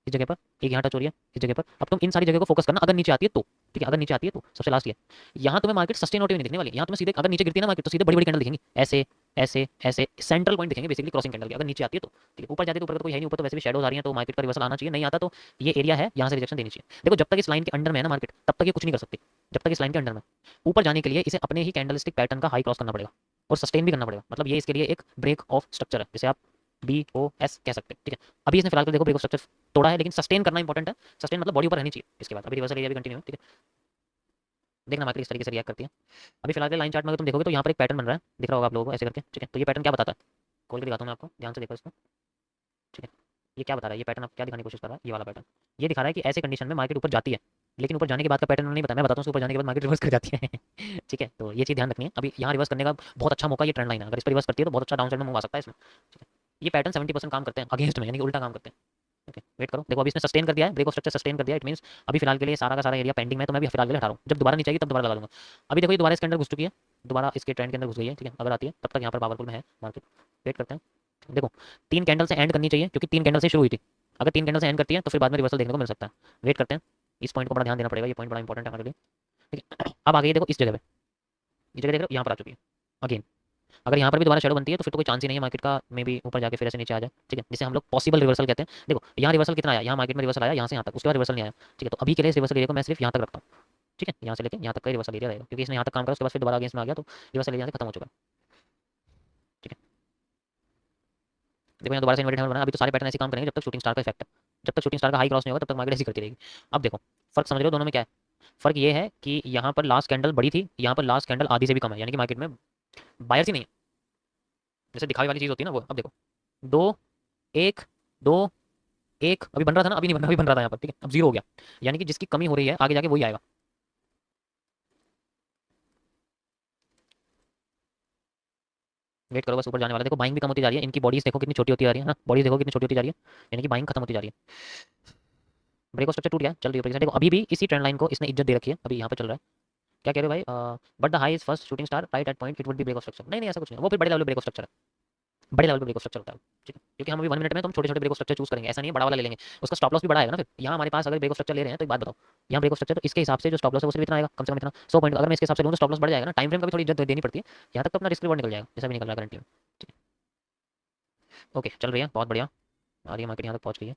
इस जगह पर, एक यहाँ टच हो रही है इस जगह पर, अब तुम इन सारी जगह को फोकस करना, अगर नीचे आती है तो, ठीक है, अगर नीचे आती है तो सबसे लास्ट ये, यहाँ तुम्हें मार्केट सस्टेन होती हुई नहीं दिखने वाली, यहाँ तुम्हें सीधे अगर नीचे गिरती है ना मार्केट तो सीधे बड़ी बड़ी कैंडल दिखेंगी, ऐसे ऐसे ऐसे सेंट्रल पॉइंट दिखेंगे बेसिकली क्रॉसिंग कैंडल के, अगर नीचे आती है तो, ठीक है। ऊपर जाती है तो ऊपर तो कोई है नहीं, ऊपर तो वैसे भी शेडोज आ रही हैं, तो मार्केट का रिवर्सल आना चाहिए, नहीं आता तो ये एरिया है, यहाँ से रिजेक्शन देनी चाहिए। देखो जब तक इस लाइन के अंडर में है ना मार्केट, तब तक ये कुछ नहीं कर सकती, जब तक इस लाइन के अंडर में, ऊपर जाने के लिए इसे अपने ही कैंडलस्टिक पैटर्न का हाई क्रॉस करना पड़ेगा और सस्टेन भी करना पड़ेगा, मतलब ये इसके लिए एक ब्रेक ऑफ स्ट्रक्चर है, जिसे आप BOS कह सकते हैं, ठीक है। अभी इसने फिलहाल देखो ब्रेक ऑफ स्ट्रक्चर तोड़ा है, लेकिन सस्टेन करना इंपॉर्टेंट है, सस्टेन मतलब बॉडी ऊपर रहनी चाहिए, इसके बाद अभी रिवर्सल एरिया भी कंटिन्यू है, ठीक है। देखना मार्केट इस तरीके से रिएक्ट करती है। अभी फिलहाल के लाइन चार्ट में अगर तुम देखोगे तो यहाँ पर एक पैटर्न बन रहा है, दिख रहा होगा आप लोगों को ऐसे करके, ठीक है। तो ये पैटर्न क्या बताता है, खोल के दिखाता हूँ मैं आपको, ध्यान से देखो इसको, ठीक है। ये क्या बता रहा है, ये पैटर्न आप क्या दिखाने की कोशिश कर रहा है, ये वाला पैटर्न ये दिखा रहा है कि ऐसे कंडीशन में मार्केट ऊपर जाती है, लेकिन ऊपर जाने के बाद का पैटर्न नहीं पता, मैं बताता हूँ ऊपर जाने के बाद मार्केट रिवर्स कर जाती है ठीक है। तो ये चीज़ ध्यान रखनी है, अभी यहाँ रिवर्स करने का बहुत अच्छा मौका, ये ट्रेंड लाइन है, अगर इस पर रिवर्स करती है तो बहुत अच्छा डाउन साइड में मूव आ सकता है इसमें, ठीक है। ये पैटर्न 70% काम करते हैं अगेंस्ट में, यानी कि उल्टा काम करते हैं, ओके। वेट करो, देखो अभी इसने सस्टेन कर दिया है, ब्रेक ऑफ स्ट्रक्चर सस्टेन कर दिया, इट मींस अभी फिलहाल के लिए सारा का सारा एरिया पेंडिंग में, तो मैं भी फिलहाल के लिए हटा रहा हूँ, जब दोबारा नहीं चाहिए तब दोबारा लगा दूंगा। अभी देखो ये दोबारा इसके अंदर घुस चुकी है, दोबारा इसके ट्रेंड के अंदर घुस गई है, ठीक है। अगर आती है तब तक यहाँ पर पावरफुल में है मार्केट, वेट करते हैं। देखो 3 कैंडल से एंड करनी चाहिए, क्योंकि 3 कैंडल से शुरू हुई थी, अगर 3 कैंडल से एंड करती है तो फिर बाद में रिवर्सल देखने को मिल सकता है। वेट करते हैं, इस पॉइंट को बड़ा ध्यान देना पड़ेगा, ये पॉइंट बड़ा इंपॉर्टेंट है हमारे लिए, ठीक है। अब आ गई देखो इस जगह पे, ये जगह देख रहे हो यहाँ पर आ चुकी है अगेन, अगर यहाँ पर भी दोबारा शेडो बनती है तो फिर तो कोई चांस ही नहीं है मार्केट का मे भी ऊपर जाके फिर ऐसे नीचे आ जाए, ठीक है, जिसे हम लोग पॉसिबल रिवर्सल कहते हैं। देखो यहाँ रिवर्सल कितना आया, यहाँ मार्केट में रिवर्सल आया यहाँ से यहाँ तक, उसके बाद रिवर्सल नहीं आया, ठीक है। तो अभी के लिए इस रिवर्सल एरिया को मैं सिर्फ यहाँ तक रखता हूँ, ठीक है, यहाँ से लेके यहाँ तक का रिवर्सल एरिया रहेगा, क्योंकि इसने यहाँ तक काम करा, उसके बाद फिर दोबारा अगेंस्ट में आ गया तो रिवर्सल एरिया से खत्म हो चुका है, ठीक है। देखो यहाँ दोबारा से इन्वर्टेड हैमर बना, अभी तो सारे पैटर्न ऐसे काम करेंगे जब तक शूटिंग स्टार का इफेक्ट है, जब तक शूटिंग स्टार का हाई क्रॉस नहीं होगा तब तक मार्केट ऐसी करती रहेगी। अब देखो फर्क समझ रहे हो दोनों में क्या है, फर्क ये है कि यहाँ पर लास्ट कैंडल बड़ी थी, यहाँ पर लास्ट कैंडल आधी से भी कम है, यानी कि मार्केट में बायर्स ही नहीं है, जैसे दिखावे वाली चीज़ होती है ना वो। अब देखो 2 1 2 1 अभी बन रहा था ना, अभी नहीं बन रहा, अभी बन रहा था यहाँ पर, ठीक है, अब 0 हो गया, यानी कि जिसकी कमी हो रही है आगे जाके वही आएगा। वेट करो बस, ऊपर जाने वाला है। देखो बाइंग भी कम होती जा रही है, इनकी बॉडीज देखो कितनी छोटी होती जा रही है ना, बॉडीज देखो कितनी छोटी होती जा रही है, यानी कि बाइंग खत्म होती जा रही है। ब्रेक स्ट्रक्चर टूट गया, चल रही है देखो, अभी भी इसी ट्रेंड लाइन को इसने इज्जत दे रखी है, अभी यहाँ पर चल रहा है। क्या कह रहे हो भाई, but the high is first shooting star right at point it would be break of structure, नहीं नहीं ऐसा कुछ नहीं, वो फिर बड़े लेवल ब्रेक ऑफ स्ट्रक्चर है, बड़े लेवल पे ब्रेक ऑफ स्ट्रक्चर होता है, ठीक है। क्योंकि हम अभी 1 मिनट में तो हम छोटे छोटे ब्रेक ऑफ स्ट्रक्चर चूज करेंगे, ऐसा नहीं है बड़ा वाला ले लेंगे, उसका स्टॉप लॉस भी बड़ा आएगा ना फिर। यहाँ हमारे पास अगर ब्रेक ऑफ स्ट्रक्चर ले रहे हैं तो एक बात बताओ, यहाँ ब्रेक ऑफ स्ट्रक्चर तो इसके हिसाब से जो स्टॉप लॉस है वो सिर्फ इतना आएगा, कम से कम इतना 100 पॉइंट, अगर मैं इसके हिसाब से लूँ तो स्टॉप लॉस बढ़ जाएगा ना, टाइम फ्रेम का भी थोड़ी इज्जत देनी पड़ती है, यहाँ तक तो अपना रिस्क रिवॉर्ड निकल जाएगा, जैसा भी निकल रहा है करंटली में, ठीक है। ओके चल रही है, बहुत बढ़िया आ रही है मार्केट, यहाँ तक पहुँच गई है,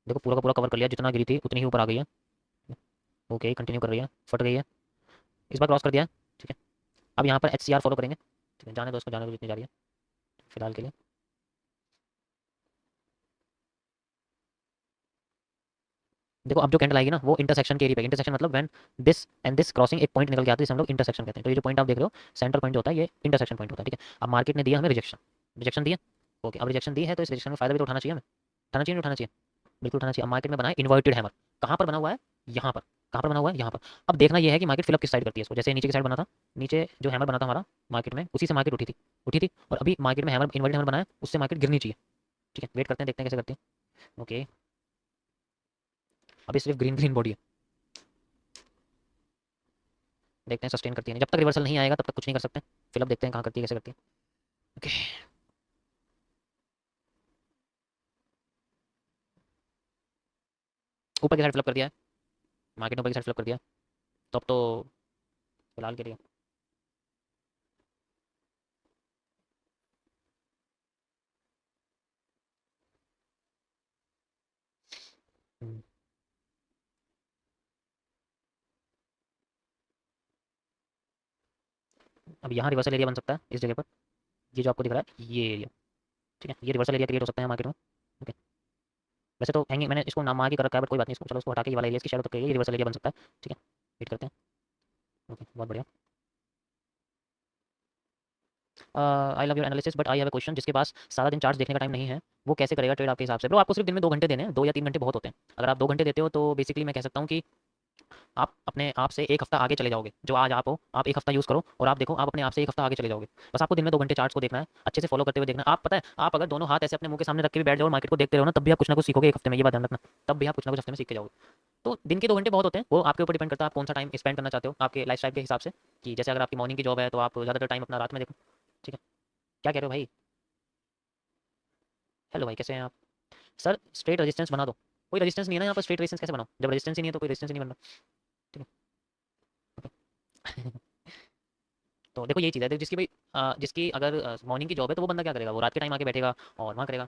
देखो पूरा का पूरा कवर कर लिया, जितना गिरी थी उतनी ही ऊपर आ गई है, ओके कंटिन्यू कर रही है, फट गई है, इस बार क्रॉस कर दिया है, ठीक है। अब यहाँ पर HCR फॉलो करेंगे, ठीक है, जाने दो उसको, जाने दो जितनी जा रही है फिलहाल के लिए। देखो अब जो कैंडल आएगी ना वो इंटरसेक्शन के एरिया पे, इंटरसेक्शन मतलब when this and this crossing एक पॉइंट निकल के आता है, जिसे हम लोग इंटरसेक्शन कहते हैं। तो ये जो पॉइंट आप देख रहे हो सेंटर पॉइंट जो होता है ये इंटरसेक्शन पॉइंट होता है, ठीक है। अब मार्केट ने दिया हमें रिजेक्शन, रिजेक्शन दिया, ओके। अब रिजेक्शन दी है तो इस रिजेक्शन का फायदा भी तो उठाना चाहिए हमें, उठाना चाहिए नहीं उठाना चाहिए, बिल्कुल उठाना चाहिए। अब मार्केट में बना है इन्वर्टेड हैमर, कहाँ पर बना हुआ है, यहाँ पर, कहाँ पर बना हुआ है, यहाँ पर। अब देखना ये है कि मार्केट फिलअप किस साइड करती है इसको, जैसे नीचे की साइड बना था, नीचे जो हैमर बना था हमारा मार्केट में उसी से मार्केट उठी थी, और अभी मार्केट में हैमर इन्वर्टेड हैमर बना है, उससे मार्केट गिरनी चाहिए, ठीक है। वेट करते हैं देखते हैं कैसे करती है। ओके, अभी सिर्फ ग्रीन ग्रीन बॉडी है, देखते हैं सस्टेन करती है नहीं, जब तक रिवर्सल नहीं आएगा तब तक कुछ नहीं कर सकते। फिलअप देखते हैं कहाँ करती है, कैसे करती है। ओके, ऊपर की साइड फ्लिप कर दिया है, मार्केट ने ऊपर की साइड फ्लिप कर दिया, तो अब तो फिलहाल के लिए हम्म, अब यहाँ रिवर्सल एरिया बन सकता है इस जगह पर, ये जो आपको दिख रहा है ये एरिया, ठीक है, ये रिवर्सल एरिया क्रिएट हो सकता है मार्केट में। ओके, वैसे तो हैंगिंग मैंने इसको नाम मार के कर रखा है, बट कोई बात नहीं, इसको चलो उसको हटा के ये वाला एरिया इसकी शैडो तक के ये रिवर्सल एरिया बन सकता है। ठीक है, वेट करते हैं। ओके, बहुत बढ़िया। I love your analysis but I have a question, जिसके पास सारा दिन चार्ट्स देखने का टाइम नहीं है वो कैसे करेगा ट्रेड आपके हिसाब से? ब्रो आपको सिर्फ दिन में 2 घंटे देने हैं, 2 या 3 घंटे बहुत होते हैं। अगर आप 2 घंटे देते हो तो बेसिकली मैं कह सकता हूँ कि आप अपने आप से एक हफ्ता आगे चले जाओगे। जो आज आप हो, आप एक हफ्ता यूज़ करो और आप देखो आप अपने आप से एक हफ्ता आगे चले जाओगे। बस आपको दिन में 2 घंटे चार्ट्स को देखना है, अच्छे से फॉलो करते हुए देखना है। आप पता है, आप अगर दोनों हाथ ऐसे अपने मुंह के सामने रख के भी बैठ जाओ और मार्केट को देखते रहो ना, तब भी आप कुछ ना कुछ सीखोगे एक हफ्ते में, ये बात ध्यान रखना। तब भी आप कुछ ना कुछ हफ्ते में सीख के जाओगे। तो दिन के 2 घंटे बहुत होते हैं, वो आपके ऊपर डिपेंड करता है आप कौन सा टाइम स्पेंड करना चाहते हो आपके लाइफ स्टाइल के हिसाब से। कि जैसे अगर आपकी मॉर्निंग की जॉब है तो आप ज़्यादातर टाइम अपना रात में देखो। ठीक है, क्या कह रहे हो भाई? हेलो भाई, कैसे हैं आप? सर स्ट्रेट रेजिस्टेंस बना दो। कोई रेजिस्टेंस नहीं है ना यहाँ पर, स्ट्रेट रेजिस्टेंस कैसे बनाओ? जब रेजिस्टेंस ही नहीं है तो कोई रेजिस्टेंस नहीं बन रहा। ठीक है। तो देखो यही चीज़ है, देखो जिसकी भाई जिसकी अगर मॉर्निंग की जॉब है तो वो बंदा क्या करेगा, वो रात के टाइम आके बैठेगा और वहाँ करेगा।